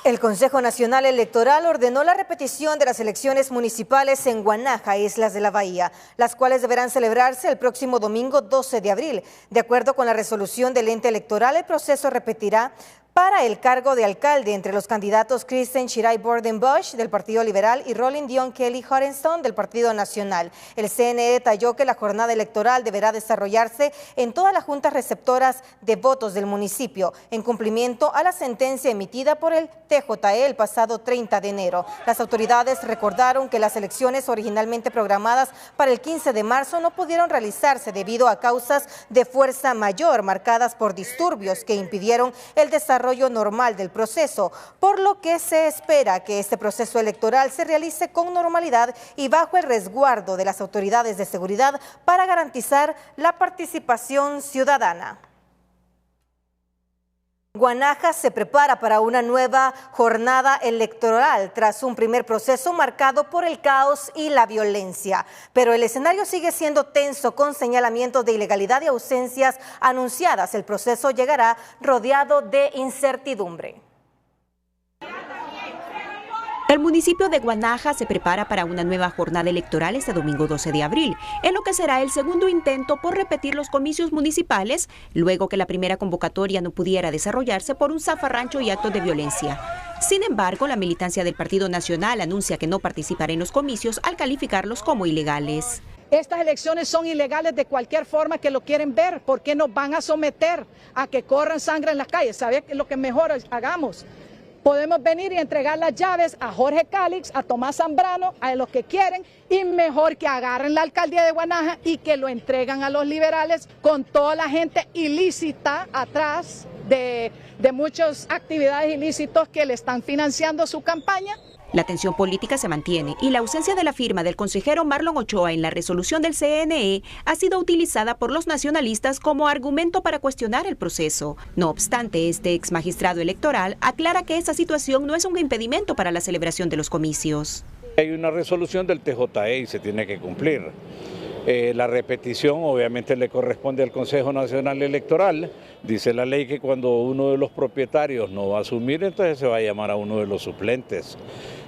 El Consejo Nacional Electoral ordenó la repetición de las elecciones municipales en Guanaja, Islas de la Bahía, las cuales deberán celebrarse el próximo domingo 12 de abril. De acuerdo con la resolución del ente electoral, el proceso repetirá para el cargo de alcalde entre los candidatos Kristen Shirai Borden-Bush del Partido Liberal y Roland Dion Kelly Hutchinson del Partido Nacional. El CNE detalló que la jornada electoral deberá desarrollarse en todas las juntas receptoras de votos del municipio, en cumplimiento a la sentencia emitida por el TJE el pasado 30 de enero. Las autoridades recordaron que las elecciones originalmente programadas para el 15 de marzo no pudieron realizarse debido a causas de fuerza mayor marcadas por disturbios que impidieron el desarrollo normal del proceso, por lo que se espera que este proceso electoral se realice con normalidad y bajo el resguardo de las autoridades de seguridad para garantizar la participación ciudadana. Guanaja se prepara para una nueva jornada electoral tras un primer proceso marcado por el caos y la violencia. Pero el escenario sigue siendo tenso con señalamientos de ilegalidad y ausencias anunciadas. El proceso llegará rodeado de incertidumbre. El municipio de Guanaja se prepara para una nueva jornada electoral este domingo 12 de abril, en lo que será el segundo intento por repetir los comicios municipales, luego que la primera convocatoria no pudiera desarrollarse por un zafarrancho y actos de violencia. Sin embargo, la militancia del Partido Nacional anuncia que no participará en los comicios al calificarlos como ilegales. Estas elecciones son ilegales de cualquier forma que lo quieren ver. ¿Por qué nos van a someter a que corran sangre en las calles? ¿Sabe lo que mejor hagamos? Podemos venir y entregar las llaves a Jorge Calix, a Tomás Zambrano, a los que quieren, y mejor que agarren la alcaldía de Guanaja y que lo entregan a los liberales con toda la gente ilícita atrás de muchas actividades ilícitas que le están financiando su campaña. La tensión política se mantiene y la ausencia de la firma del consejero Marlon Ochoa en la resolución del CNE ha sido utilizada por los nacionalistas como argumento para cuestionar el proceso. No obstante, este ex magistrado electoral aclara que esa situación no es un impedimento para la celebración de los comicios. Hay una resolución del TJE y se tiene que cumplir. La repetición obviamente le corresponde al Consejo Nacional Electoral. Dice la ley que cuando uno de los propietarios no va a asumir, entonces se va a llamar a uno de los suplentes.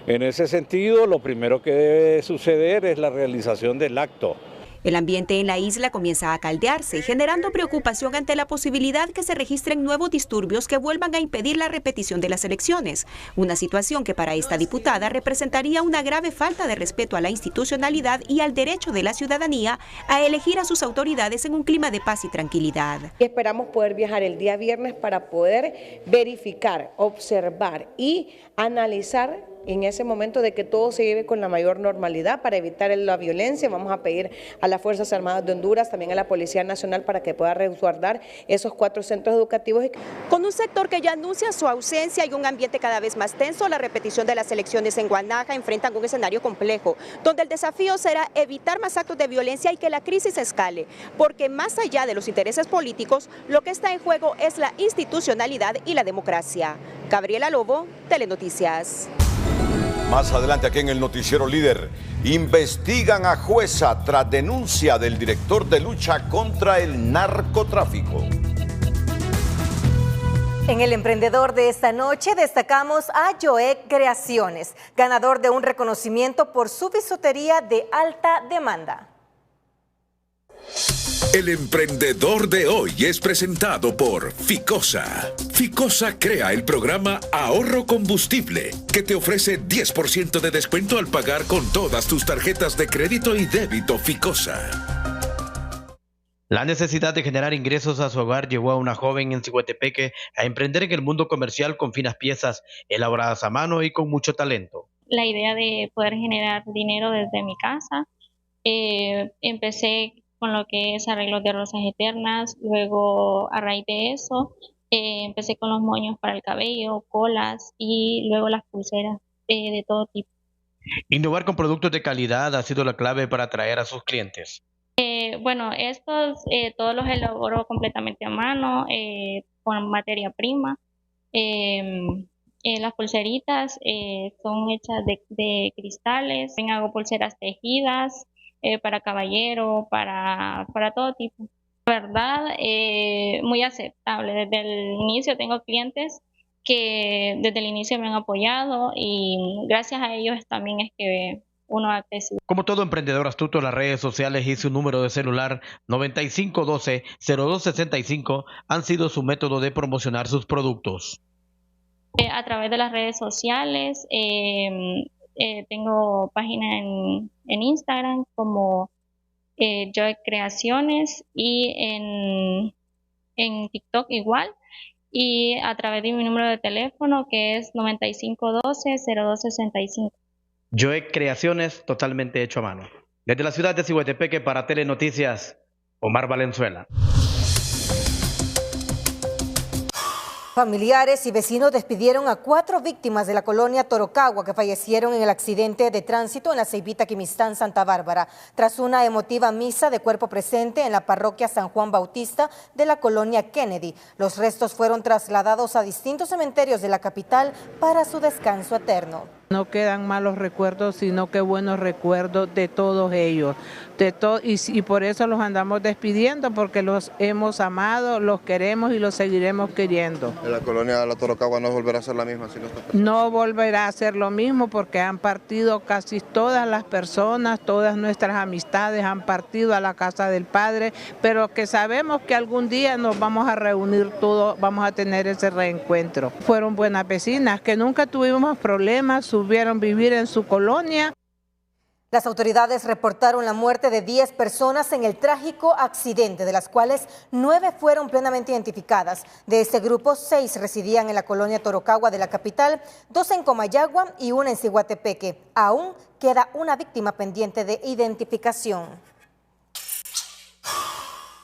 En ese sentido, lo primero que debe suceder es la realización del acto. El ambiente en la isla comienza a caldearse, generando preocupación ante la posibilidad que se registren nuevos disturbios que vuelvan a impedir la repetición de las elecciones. Una situación que para esta diputada representaría una grave falta de respeto a la institucionalidad y al derecho de la ciudadanía a elegir a sus autoridades en un clima de paz y tranquilidad. Esperamos poder viajar el día viernes para poder verificar, observar y analizar en ese momento de que todo se lleve con la mayor normalidad para evitar la violencia. Vamos a pedir a las Fuerzas Armadas de Honduras, también a la Policía Nacional para que pueda resguardar esos 4 centros educativos. Con un sector que ya anuncia su ausencia y un ambiente cada vez más tenso, la repetición de las elecciones en Guanaja enfrentan un escenario complejo, donde el desafío será evitar más actos de violencia y que la crisis escale, porque más allá de los intereses políticos, lo que está en juego es la institucionalidad y la democracia. Gabriela Lobo, Telenoticias. Más adelante aquí en el Noticiero Líder, investigan a jueza tras denuncia del director de lucha contra el narcotráfico. En El Emprendedor de esta noche destacamos a Joec Creaciones, ganador de un reconocimiento por su bisutería de alta demanda. El Emprendedor de hoy es presentado por Ficosa. Ficosa crea el programa Ahorro Combustible, que te ofrece 10% de descuento al pagar con todas tus tarjetas de crédito y débito Ficosa. La necesidad de generar ingresos a su hogar llevó a una joven en Ciguatepeque a emprender en el mundo comercial con finas piezas elaboradas a mano y con mucho talento. La idea de poder generar dinero desde mi casa, empecé con lo que es arreglos de rosas eternas, luego a raíz de eso empecé con los moños para el cabello, colas y luego las pulseras de todo tipo. Innovar con productos de calidad ha sido la clave para atraer a sus clientes. Bueno, estos todos los elaboro completamente a mano, con materia prima. Las pulseritas son hechas de cristales. Hago pulseras tejidas para caballero, para todo tipo. La verdad, muy aceptable. Desde el inicio tengo clientes que desde el inicio me han apoyado y gracias a ellos también es que uno ha crecido. Como todo emprendedor astuto, las redes sociales y su número de celular 9512-0265 han sido su método de promocionar sus productos. A través de las redes sociales, tengo página en Instagram como Joy Creaciones y en TikTok igual, y a través de mi número de teléfono que es 9512-0265. Joy Creaciones, totalmente hecho a mano. Desde la ciudad de Cihuetepeque para Telenoticias, Omar Valenzuela. Familiares y vecinos despidieron a 4 víctimas de la colonia Torocagua que fallecieron en el accidente de tránsito en la Ceibita Quimistán, Santa Bárbara, tras una emotiva misa de cuerpo presente en la parroquia San Juan Bautista de la colonia Kennedy. Los restos fueron trasladados a distintos cementerios de la capital para su descanso eterno. No quedan malos recuerdos, sino que buenos recuerdos de todos ellos. Y por eso los andamos despidiendo, porque los hemos amado, los queremos y los seguiremos queriendo. La colonia de la Torocagua no volverá a ser la misma. No volverá a ser lo mismo porque han partido casi todas las personas, todas nuestras amistades han partido a la casa del Padre, pero que sabemos que algún día nos vamos a reunir todos, vamos a tener ese reencuentro. Fueron buenas vecinas, que nunca tuvimos problemas, supieron vivir en su colonia. Las autoridades reportaron la muerte de 10 personas en el trágico accidente, de las cuales 9 fueron plenamente identificadas. De este grupo, 6 residían en la colonia Torocagua de la capital, 2 en Comayagua y 1 en Cihuatepeque. Aún queda una víctima pendiente de identificación.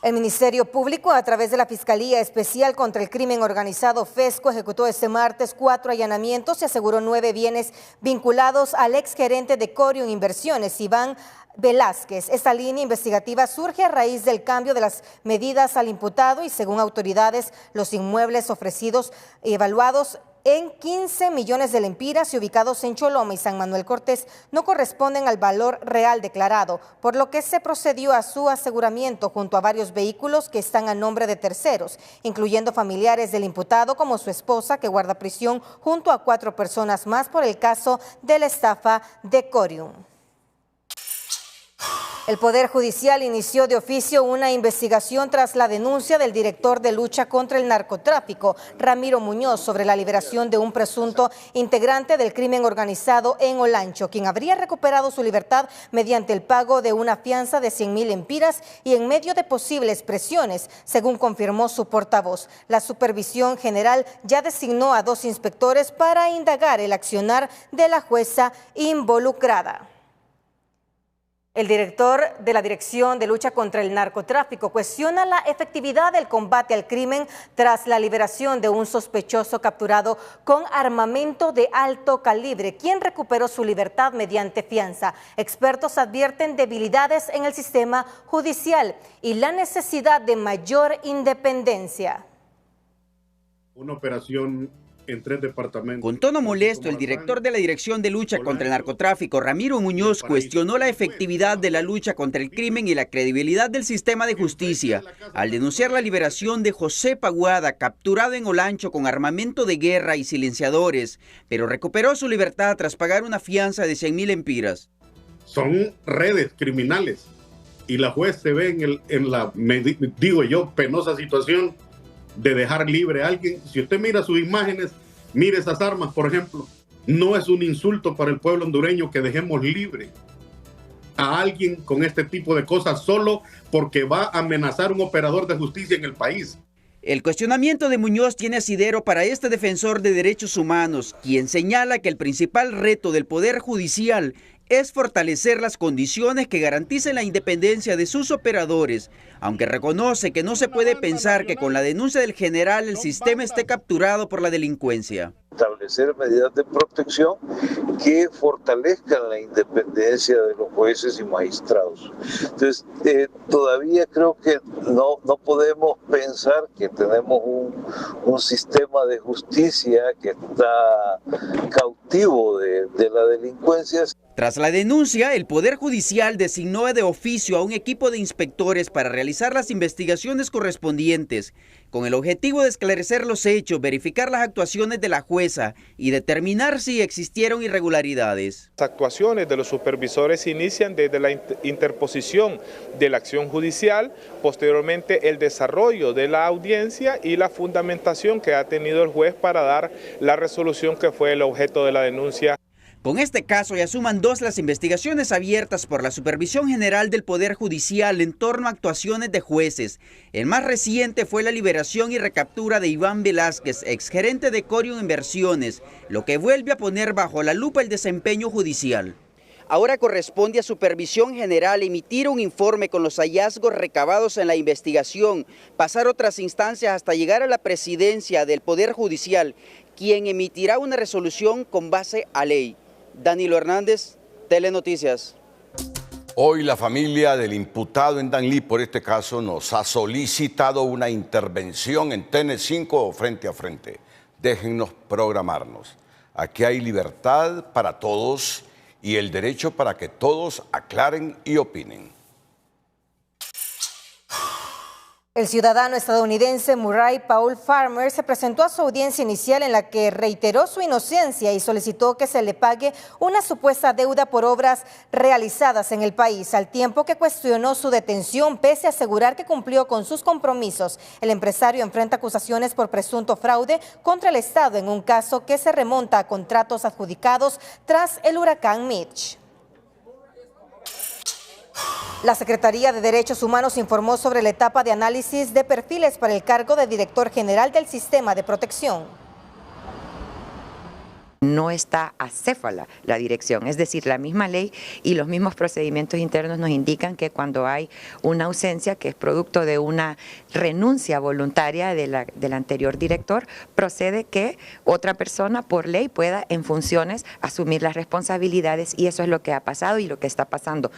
El Ministerio Público, a través de la Fiscalía Especial contra el Crimen Organizado FESCO, ejecutó este martes 4 allanamientos y aseguró 9 bienes vinculados al exgerente de Corium Inversiones, Iván Velázquez. Esta línea investigativa surge a raíz del cambio de las medidas al imputado y, según autoridades, los inmuebles ofrecidos y evaluados en 15 millones de lempiras y ubicados en Choloma y San Manuel Cortés no corresponden al valor real declarado, por lo que se procedió a su aseguramiento junto a varios vehículos que están a nombre de terceros, incluyendo familiares del imputado como su esposa, que guarda prisión junto a 4 personas más por el caso de la estafa de Corium. El Poder Judicial inició de oficio una investigación tras la denuncia del director de lucha contra el narcotráfico, Ramiro Muñoz, sobre la liberación de un presunto integrante del crimen organizado en Olancho, quien habría recuperado su libertad mediante el pago de una fianza de 100,000 lempiras y en medio de posibles presiones, según confirmó su portavoz. La Supervisión General ya designó a 2 inspectores para indagar el accionar de la jueza involucrada. El director de la Dirección de Lucha contra el Narcotráfico cuestiona la efectividad del combate al crimen tras la liberación de un sospechoso capturado con armamento de alto calibre, quien recuperó su libertad mediante fianza. Expertos advierten debilidades en el sistema judicial y la necesidad de mayor independencia. Una operación en 3 departamentos. Con tono molesto, el director de la Dirección de Lucha contra el Narcotráfico, Ramiro Muñoz, cuestionó la efectividad de la lucha contra el crimen y la credibilidad del sistema de justicia al denunciar la liberación de José Paguada, capturado en Olancho con armamento de guerra y silenciadores, pero recuperó su libertad tras pagar una fianza de 100,000 lempiras. Son redes criminales y la juez se ve en la, digo yo, penosa situación de dejar libre a alguien. Si usted mira sus imágenes, mire esas armas, por ejemplo. No es un insulto para el pueblo hondureño que dejemos libre a alguien con este tipo de cosas solo porque va a amenazar un operador de justicia en el país. El cuestionamiento de Muñoz tiene asidero para este defensor de derechos humanos, quien señala que el principal reto del Poder Judicial es fortalecer las condiciones que garanticen la independencia de sus operadores, aunque reconoce que no se puede pensar que con la denuncia del general el sistema esté capturado por la delincuencia. Establecer medidas de protección que fortalezcan la independencia de los jueces y magistrados. Entonces, todavía creo que no podemos pensar que tenemos un sistema de justicia que está cautivo de la delincuencia. Tras la denuncia, el Poder Judicial designó de oficio a un equipo de inspectores para realizar las investigaciones correspondientes, con el objetivo de esclarecer los hechos, verificar las actuaciones de la jueza y determinar si existieron irregularidades. Las actuaciones de los supervisores inician desde la interposición de la acción judicial, posteriormente el desarrollo de la audiencia y la fundamentación que ha tenido el juez para dar la resolución que fue el objeto de la denuncia. Con este caso ya suman 2 las investigaciones abiertas por la Supervisión General del Poder Judicial en torno a actuaciones de jueces. El más reciente fue la liberación y recaptura de Iván Velázquez, exgerente de Corium Inversiones, lo que vuelve a poner bajo la lupa el desempeño judicial. Ahora corresponde a Supervisión General emitir un informe con los hallazgos recabados en la investigación, pasar otras instancias hasta llegar a la presidencia del Poder Judicial, quien emitirá una resolución con base a ley. Danilo Hernández, Telenoticias. Hoy la familia del imputado en Danlí por este caso nos ha solicitado una intervención en TN5 frente a frente. Déjennos programarnos. Aquí hay libertad para todos y el derecho para que todos aclaren y opinen. El ciudadano estadounidense Murray Paul Farmer se presentó a su audiencia inicial en la que reiteró su inocencia y solicitó que se le pague una supuesta deuda por obras realizadas en el país, al tiempo que cuestionó su detención pese a asegurar que cumplió con sus compromisos. El empresario enfrenta acusaciones por presunto fraude contra el Estado en un caso que se remonta a contratos adjudicados tras el huracán Mitch. La Secretaría de Derechos Humanos informó sobre la etapa de análisis de perfiles para el cargo de director general del Sistema de Protección. No está acéfala la dirección, es decir, la misma ley y los mismos procedimientos internos nos indican que cuando hay una ausencia que es producto de una renuncia voluntaria del anterior director, procede que otra persona por ley pueda en funciones asumir las responsabilidades y eso es lo que ha pasado y lo que está pasando.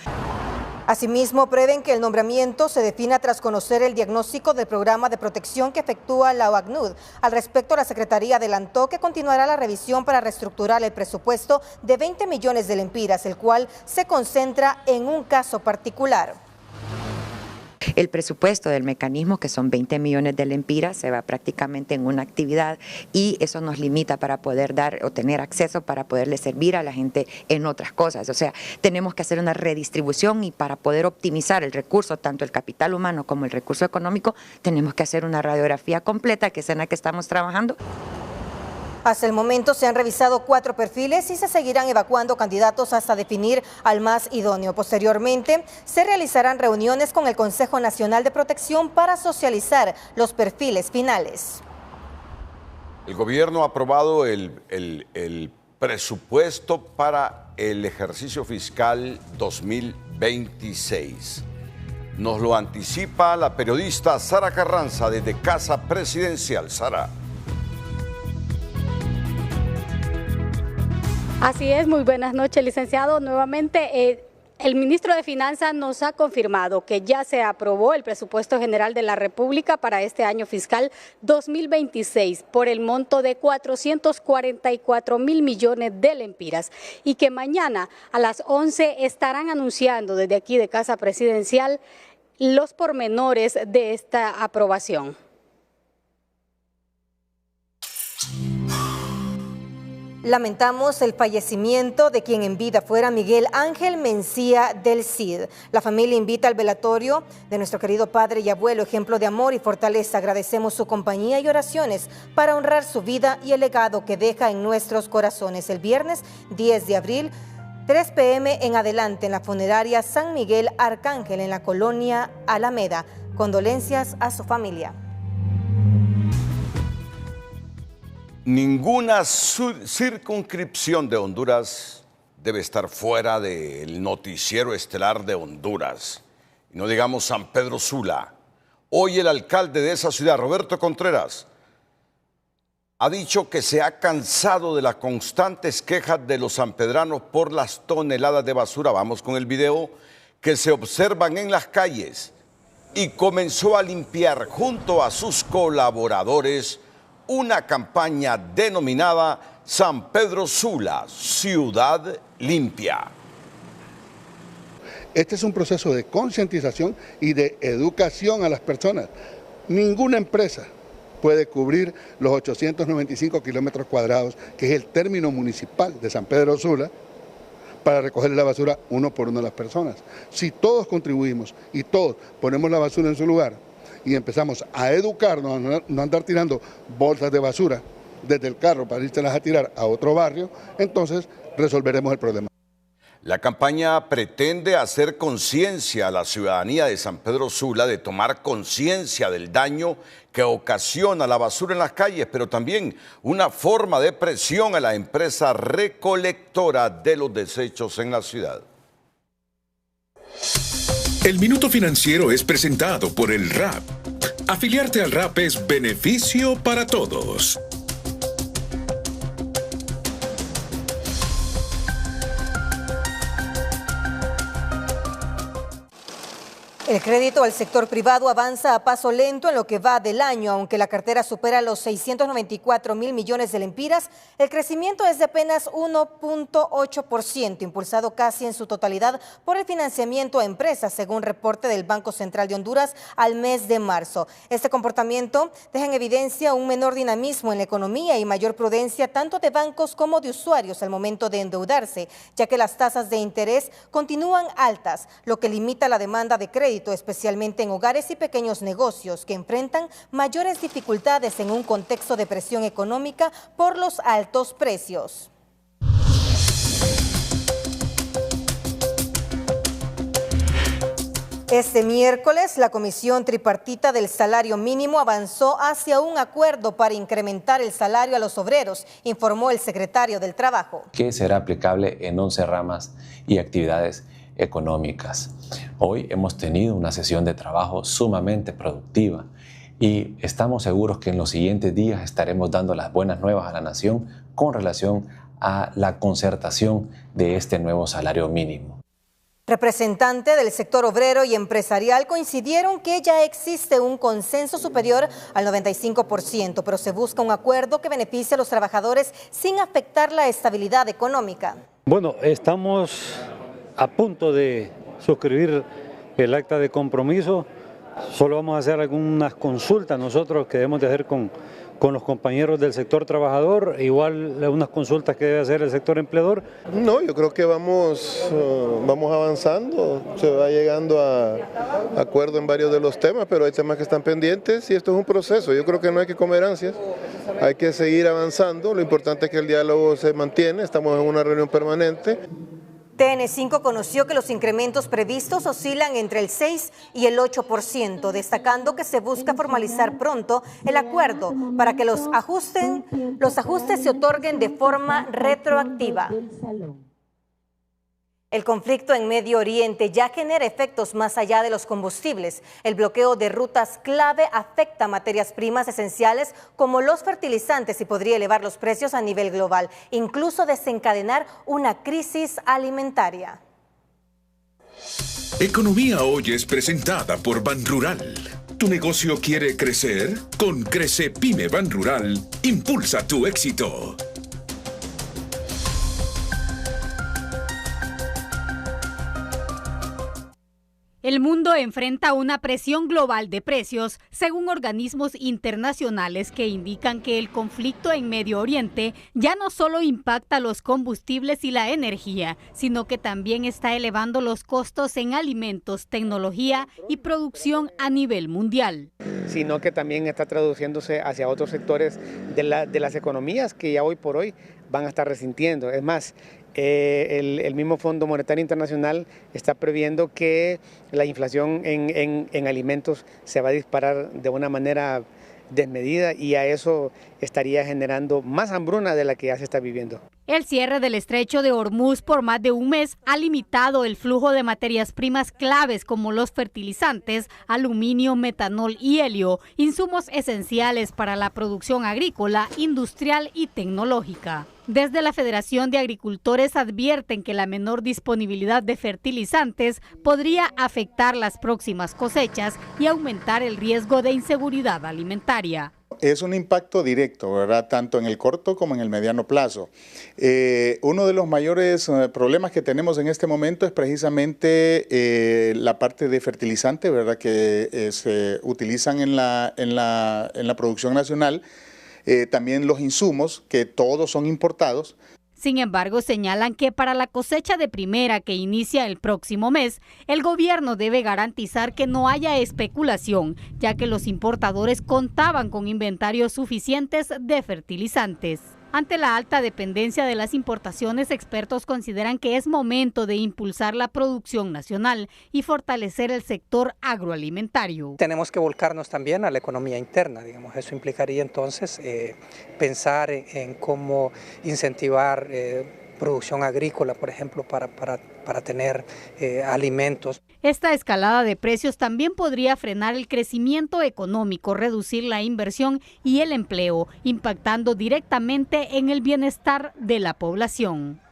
Asimismo, prevén que el nombramiento se defina tras conocer el diagnóstico del programa de protección que efectúa la OACNUD. Al respecto, la Secretaría adelantó que continuará la revisión para reestructurar el presupuesto de 20 millones de lempiras, el cual se concentra en un caso particular. El presupuesto del mecanismo, que son 20 millones de lempiras, se va prácticamente en una actividad y eso nos limita para poder dar o tener acceso para poderle servir a la gente en otras cosas. O sea, tenemos que hacer una redistribución y para poder optimizar el recurso, tanto el capital humano como el recurso económico, tenemos que hacer una radiografía completa, que es en la que estamos trabajando. Hasta el momento se han revisado 4 perfiles y se seguirán evacuando candidatos hasta definir al más idóneo. Posteriormente, se realizarán reuniones con el Consejo Nacional de Protección para socializar los perfiles finales. El gobierno ha aprobado el presupuesto para el ejercicio fiscal 2026. Nos lo anticipa la periodista Sara Carranza desde Casa Presidencial. Sara. Así es, muy buenas noches, licenciado. Nuevamente, el ministro de Finanzas nos ha confirmado que ya se aprobó el presupuesto general de la República para este año fiscal 2026 por el monto de 444.000 millones de lempiras y que mañana a las 11 estarán anunciando desde aquí de Casa Presidencial los pormenores de esta aprobación. Lamentamos el fallecimiento de quien en vida fuera Miguel Ángel Mencía del Cid. La familia invita al velatorio de nuestro querido padre y abuelo, ejemplo de amor y fortaleza. Agradecemos su compañía y oraciones para honrar su vida y el legado que deja en nuestros corazones. El viernes 10 de abril, 3 p.m. en adelante, en la funeraria San Miguel Arcángel, en la colonia Alameda. Condolencias a su familia. Ninguna circunscripción de Honduras debe estar fuera del noticiero estelar de Honduras. Y no digamos San Pedro Sula. Hoy el alcalde de esa ciudad, Roberto Contreras, ha dicho que se ha cansado de las constantes quejas de los sanpedranos por las toneladas de basura. Vamos con el video que se observan en las calles. Y comenzó a limpiar junto a sus colaboradores una campaña denominada San Pedro Sula, Ciudad Limpia. Este es un proceso de concientización y de educación a las personas. Ninguna empresa puede cubrir los 895 kilómetros cuadrados, que es el término municipal de San Pedro Sula, para recoger la basura uno por uno a las personas. Si todos contribuimos y todos ponemos la basura en su lugar y empezamos a educarnos, a no andar tirando bolsas de basura desde el carro para irselas a tirar a otro barrio, entonces resolveremos el problema. La campaña pretende hacer conciencia a la ciudadanía de San Pedro Sula, de tomar conciencia del daño que ocasiona la basura en las calles, pero también una forma de presión a la empresa recolectora de los desechos en la ciudad. El Minuto Financiero es presentado por el RAP. Afiliarte al RAP es beneficio para todos. El crédito al sector privado avanza a paso lento en lo que va del año. Aunque la cartera supera los 694.000 millones de lempiras, el crecimiento es de apenas 1.8%, impulsado casi en su totalidad por el financiamiento a empresas, según reporte del Banco Central de Honduras al mes de marzo. Este comportamiento deja en evidencia un menor dinamismo en la economía y mayor prudencia tanto de bancos como de usuarios al momento de endeudarse, ya que las tasas de interés continúan altas, lo que limita la demanda de crédito, especialmente en hogares y pequeños negocios que enfrentan mayores dificultades en un contexto de presión económica por los altos precios. Este miércoles, la Comisión Tripartita del Salario Mínimo avanzó hacia un acuerdo para incrementar el salario a los obreros, informó el secretario del Trabajo. Que será aplicable en 11 ramas y actividades económicas. Hoy hemos tenido una sesión de trabajo sumamente productiva y estamos seguros que en los siguientes días estaremos dando las buenas nuevas a la nación con relación a la concertación de este nuevo salario mínimo. Representantes del sector obrero y empresarial coincidieron que ya existe un consenso superior al 95%, pero se busca un acuerdo que beneficie a los trabajadores sin afectar la estabilidad económica. Bueno, estamos a punto de suscribir el acta de compromiso. Solo vamos a hacer algunas consultas nosotros que debemos de hacer con los compañeros del sector trabajador, igual unas consultas que debe hacer el sector empleador. No, yo creo que vamos avanzando, se va llegando a acuerdo en varios de los temas, pero hay temas que están pendientes y esto es un proceso. Yo creo que no hay que comer ansias, hay que seguir avanzando, lo importante es que el diálogo se mantiene, estamos en una reunión permanente. TN5 conoció que los incrementos previstos oscilan entre el 6 y el 8%, destacando que se busca formalizar pronto el acuerdo para que los ajustes se otorguen de forma retroactiva. El conflicto en Medio Oriente ya genera efectos más allá de los combustibles. El bloqueo de rutas clave afecta materias primas esenciales como los fertilizantes y podría elevar los precios a nivel global, incluso desencadenar una crisis alimentaria. Economía Hoy es presentada por Banrural. ¿Tu negocio quiere crecer? Con Crece Pyme Banrural, impulsa tu éxito. El mundo enfrenta una presión global de precios, según organismos internacionales que indican que el conflicto en Medio Oriente ya no solo impacta los combustibles y la energía, sino que también está elevando los costos en alimentos, tecnología y producción a nivel mundial. Sino que también está traduciéndose hacia otros sectores de las economías que ya hoy por hoy van a estar resintiendo. Es más, el mismo Fondo Monetario Internacional está previendo que la inflación en alimentos se va a disparar de una manera desmedida y a eso estaría generando más hambruna de la que ya se está viviendo. El cierre del estrecho de Hormuz por más de un mes ha limitado el flujo de materias primas claves como los fertilizantes, aluminio, metanol y helio, insumos esenciales para la producción agrícola, industrial y tecnológica. Desde la Federación de Agricultores advierten que la menor disponibilidad de fertilizantes podría afectar las próximas cosechas y aumentar el riesgo de inseguridad alimentaria. Es un impacto directo, ¿verdad? Tanto en el corto como en el mediano plazo. Uno de los mayores problemas que tenemos en este momento es precisamente la parte de fertilizante, ¿verdad? Que se utilizan en la producción nacional. También los insumos, que todos son importados. Sin embargo, señalan que para la cosecha de primera que inicia el próximo mes, el gobierno debe garantizar que no haya especulación, ya que los importadores contaban con inventarios suficientes de fertilizantes. Ante la alta dependencia de las importaciones, expertos consideran que es momento de impulsar la producción nacional y fortalecer el sector agroalimentario. Tenemos que volcarnos también a la economía interna, digamos. Eso implicaría entonces pensar en cómo incentivar producción agrícola, por ejemplo, para tener alimentos. Esta escalada de precios también podría frenar el crecimiento económico, reducir la inversión y el empleo, impactando directamente en el bienestar de la población.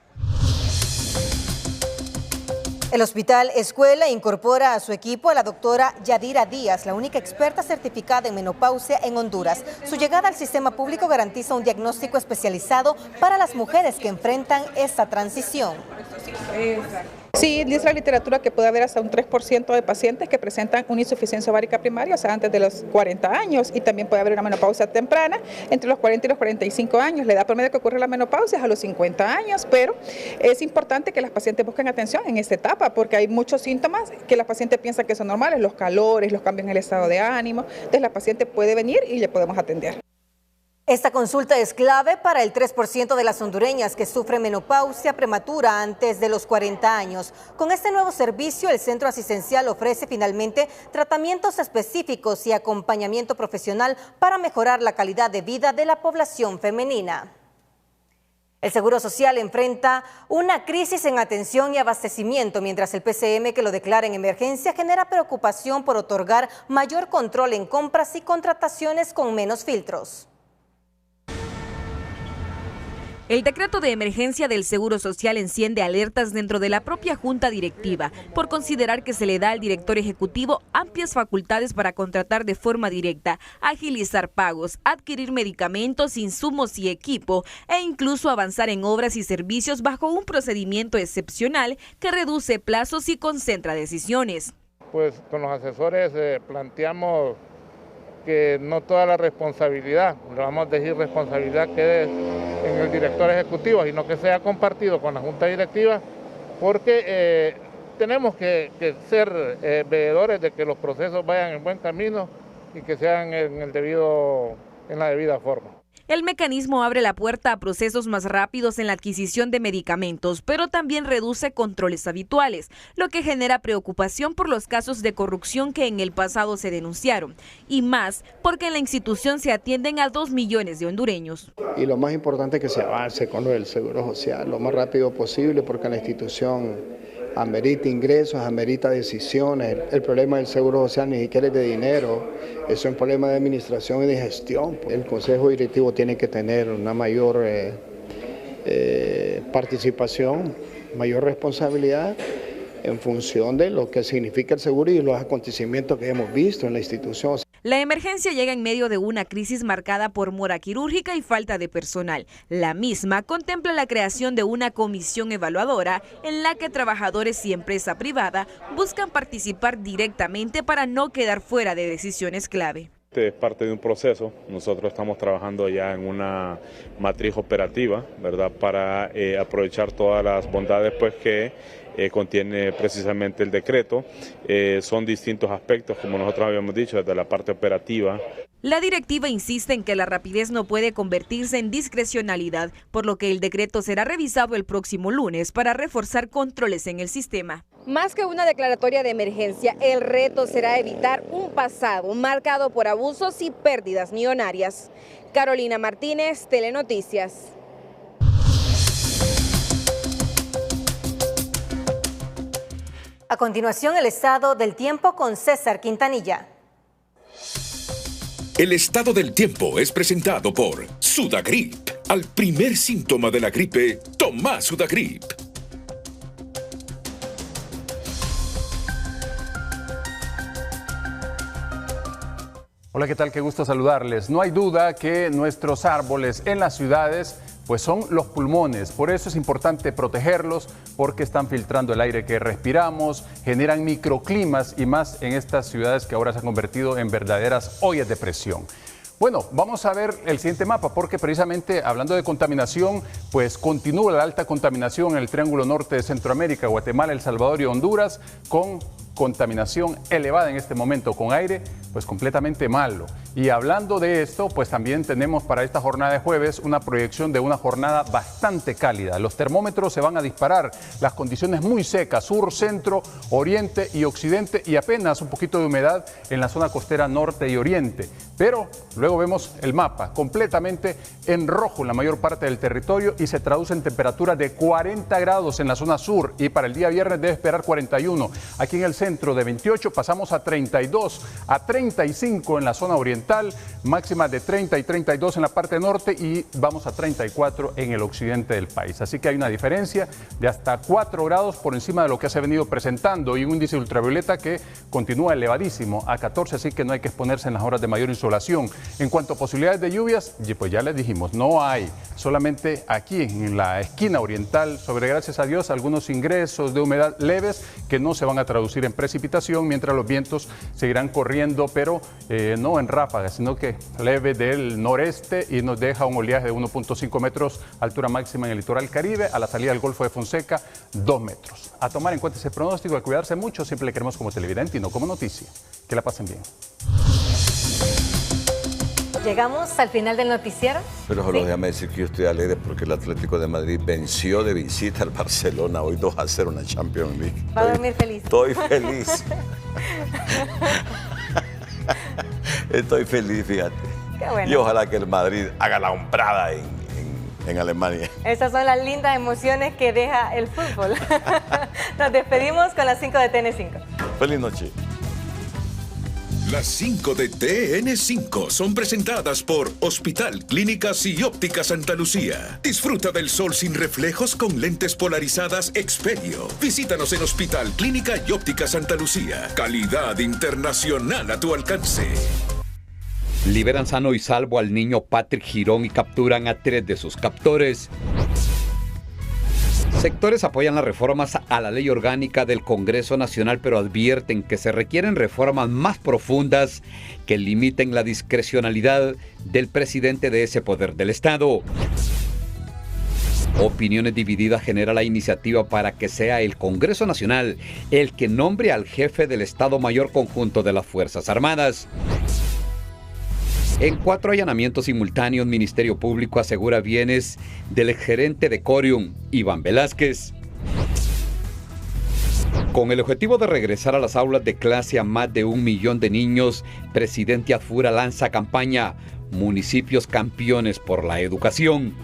El Hospital Escuela incorpora a su equipo a la doctora Yadira Díaz, la única experta certificada en menopausia en Honduras. Su llegada al sistema público garantiza un diagnóstico especializado para las mujeres que enfrentan esta transición. Sí, dice la literatura que puede haber hasta un 3% de pacientes que presentan una insuficiencia ovárica primaria, o sea, antes de los 40 años, y también puede haber una menopausia temprana entre los 40 y los 45 años. La edad promedio que ocurre la menopausia es a los 50 años, pero es importante que las pacientes busquen atención en esta etapa, porque hay muchos síntomas que las pacientes piensan que son normales, los calores, los cambios en el estado de ánimo. Entonces la paciente puede venir y le podemos atender. Esta consulta es clave para el 3% de las hondureñas que sufren menopausia prematura antes de los 40 años. Con este nuevo servicio, el centro asistencial ofrece finalmente tratamientos específicos y acompañamiento profesional para mejorar la calidad de vida de la población femenina. El Seguro Social enfrenta una crisis en atención y abastecimiento, mientras el PCM, que lo declara en emergencia, genera preocupación por otorgar mayor control en compras y contrataciones con menos filtros. El decreto de emergencia del Seguro Social enciende alertas dentro de la propia Junta Directiva por considerar que se le da al director ejecutivo amplias facultades para contratar de forma directa, agilizar pagos, adquirir medicamentos, insumos y equipo e incluso avanzar en obras y servicios bajo un procedimiento excepcional que reduce plazos y concentra decisiones. Pues con los asesores planteamos que no toda la responsabilidad, le vamos a decir responsabilidad quede en el director ejecutivo, sino que sea compartido con la junta directiva, porque tenemos que ser veedores de que los procesos vayan en buen camino y que sean en la debida forma. El mecanismo abre la puerta a procesos más rápidos en la adquisición de medicamentos, pero también reduce controles habituales, lo que genera preocupación por los casos de corrupción que en el pasado se denunciaron, y más porque en la institución se atienden a 2 millones de hondureños. Y lo más importante es que se avance con lo del Seguro Social lo más rápido posible, porque la institución amerita ingresos, amerita decisiones. El problema del Seguro Social ni siquiera es de dinero, es un problema de administración y de gestión. El Consejo Directivo tiene que tener una mayor participación, mayor responsabilidad en función de lo que significa el seguro y los acontecimientos que hemos visto en la institución. La emergencia llega en medio de una crisis marcada por mora quirúrgica y falta de personal. La misma contempla la creación de una comisión evaluadora en la que trabajadores y empresa privada buscan participar directamente para no quedar fuera de decisiones clave. Es parte de un proceso. Nosotros estamos trabajando ya en una matriz operativa, ¿verdad?, para aprovechar todas las bondades pues que contiene precisamente el decreto. Son distintos aspectos, como nosotros habíamos dicho, desde la parte operativa. La directiva insiste en que la rapidez no puede convertirse en discrecionalidad, por lo que el decreto será revisado el próximo lunes para reforzar controles en el sistema. Más que una declaratoria de emergencia, el reto será evitar un pasado marcado por abusos y pérdidas millonarias. Carolina Martínez, Telenoticias. A continuación, el estado del tiempo con César Quintanilla. El estado del tiempo es presentado por Sudagrip. Al primer síntoma de la gripe, toma Sudagrip. Hola, ¿qué tal? Qué gusto saludarles. No hay duda que nuestros árboles en las ciudades pues son los pulmones. Por eso es importante protegerlos, porque están filtrando el aire que respiramos, generan microclimas y más en estas ciudades que ahora se han convertido en verdaderas ollas de presión. Bueno, vamos a ver el siguiente mapa, porque precisamente hablando de contaminación, pues continúa la alta contaminación en el Triángulo Norte de Centroamérica, Guatemala, El Salvador y Honduras, con contaminación elevada en este momento, con aire pues completamente malo. Y hablando de esto, pues también tenemos para esta jornada de jueves una proyección de una jornada bastante cálida. Los termómetros se van a disparar, las condiciones muy secas, sur, centro, oriente y occidente, y apenas un poquito de humedad en la zona costera norte y oriente. Pero luego vemos el mapa completamente en rojo en la mayor parte del territorio y se traduce en temperaturas de 40 grados en la zona sur, y para el día viernes debe esperar 41. Aquí en el centro de 28 pasamos a 32, a 35 en la zona oriental, máximas de 30 y 32 en la parte norte y vamos a 34 en el occidente del país. Así que hay una diferencia de hasta 4 grados por encima de lo que se ha venido presentando, y un índice ultravioleta que continúa elevadísimo a 14, así que no hay que exponerse en las horas de mayor insolación. En cuanto a posibilidades de lluvias, pues ya les dijimos, no hay, solamente aquí en la esquina oriental, gracias a Dios, algunos ingresos de humedad leves que no se van a traducir en precipitación, mientras los vientos seguirán corriendo, pero no en ráfagas, sino que leve del noreste, y nos deja un oleaje de 1.5 metros, altura máxima en el litoral Caribe, a la salida del Golfo de Fonseca, 2 metros. A tomar en cuenta ese pronóstico, a cuidarse mucho, siempre le queremos como televidente y no como noticia. Que la pasen bien. Llegamos al final del noticiero. Pero solo déjame decir que yo estoy alegre porque el Atlético de Madrid venció de visita al Barcelona hoy 2-0 en la Champions League. Va a dormir feliz. Estoy feliz. Estoy feliz, fíjate. Qué bueno. Y ojalá que el Madrid haga la hombrada en Alemania. Esas son las lindas emociones que deja el fútbol. Nos despedimos con las 5 de TN5. Feliz noche. Las 5 de TN5 son presentadas por Hospital Clínicas y Óptica Santa Lucía. Disfruta del sol sin reflejos con lentes polarizadas Experio. Visítanos en Hospital Clínica y Óptica Santa Lucía. Calidad internacional a tu alcance. Liberan sano y salvo al niño Patrick Girón y capturan a 3 de sus captores. Sectores apoyan las reformas a la ley orgánica del Congreso Nacional, pero advierten que se requieren reformas más profundas que limiten la discrecionalidad del presidente de ese poder del Estado. Opiniones divididas genera la iniciativa para que sea el Congreso Nacional el que nombre al jefe del Estado Mayor Conjunto de las Fuerzas Armadas. En 4 allanamientos simultáneos, Ministerio Público asegura bienes del exgerente de Corium, Iván Velázquez. Con el objetivo de regresar a las aulas de clase a más de 1 millón de niños, presidente Afura lanza campaña Municipios Campeones por la Educación.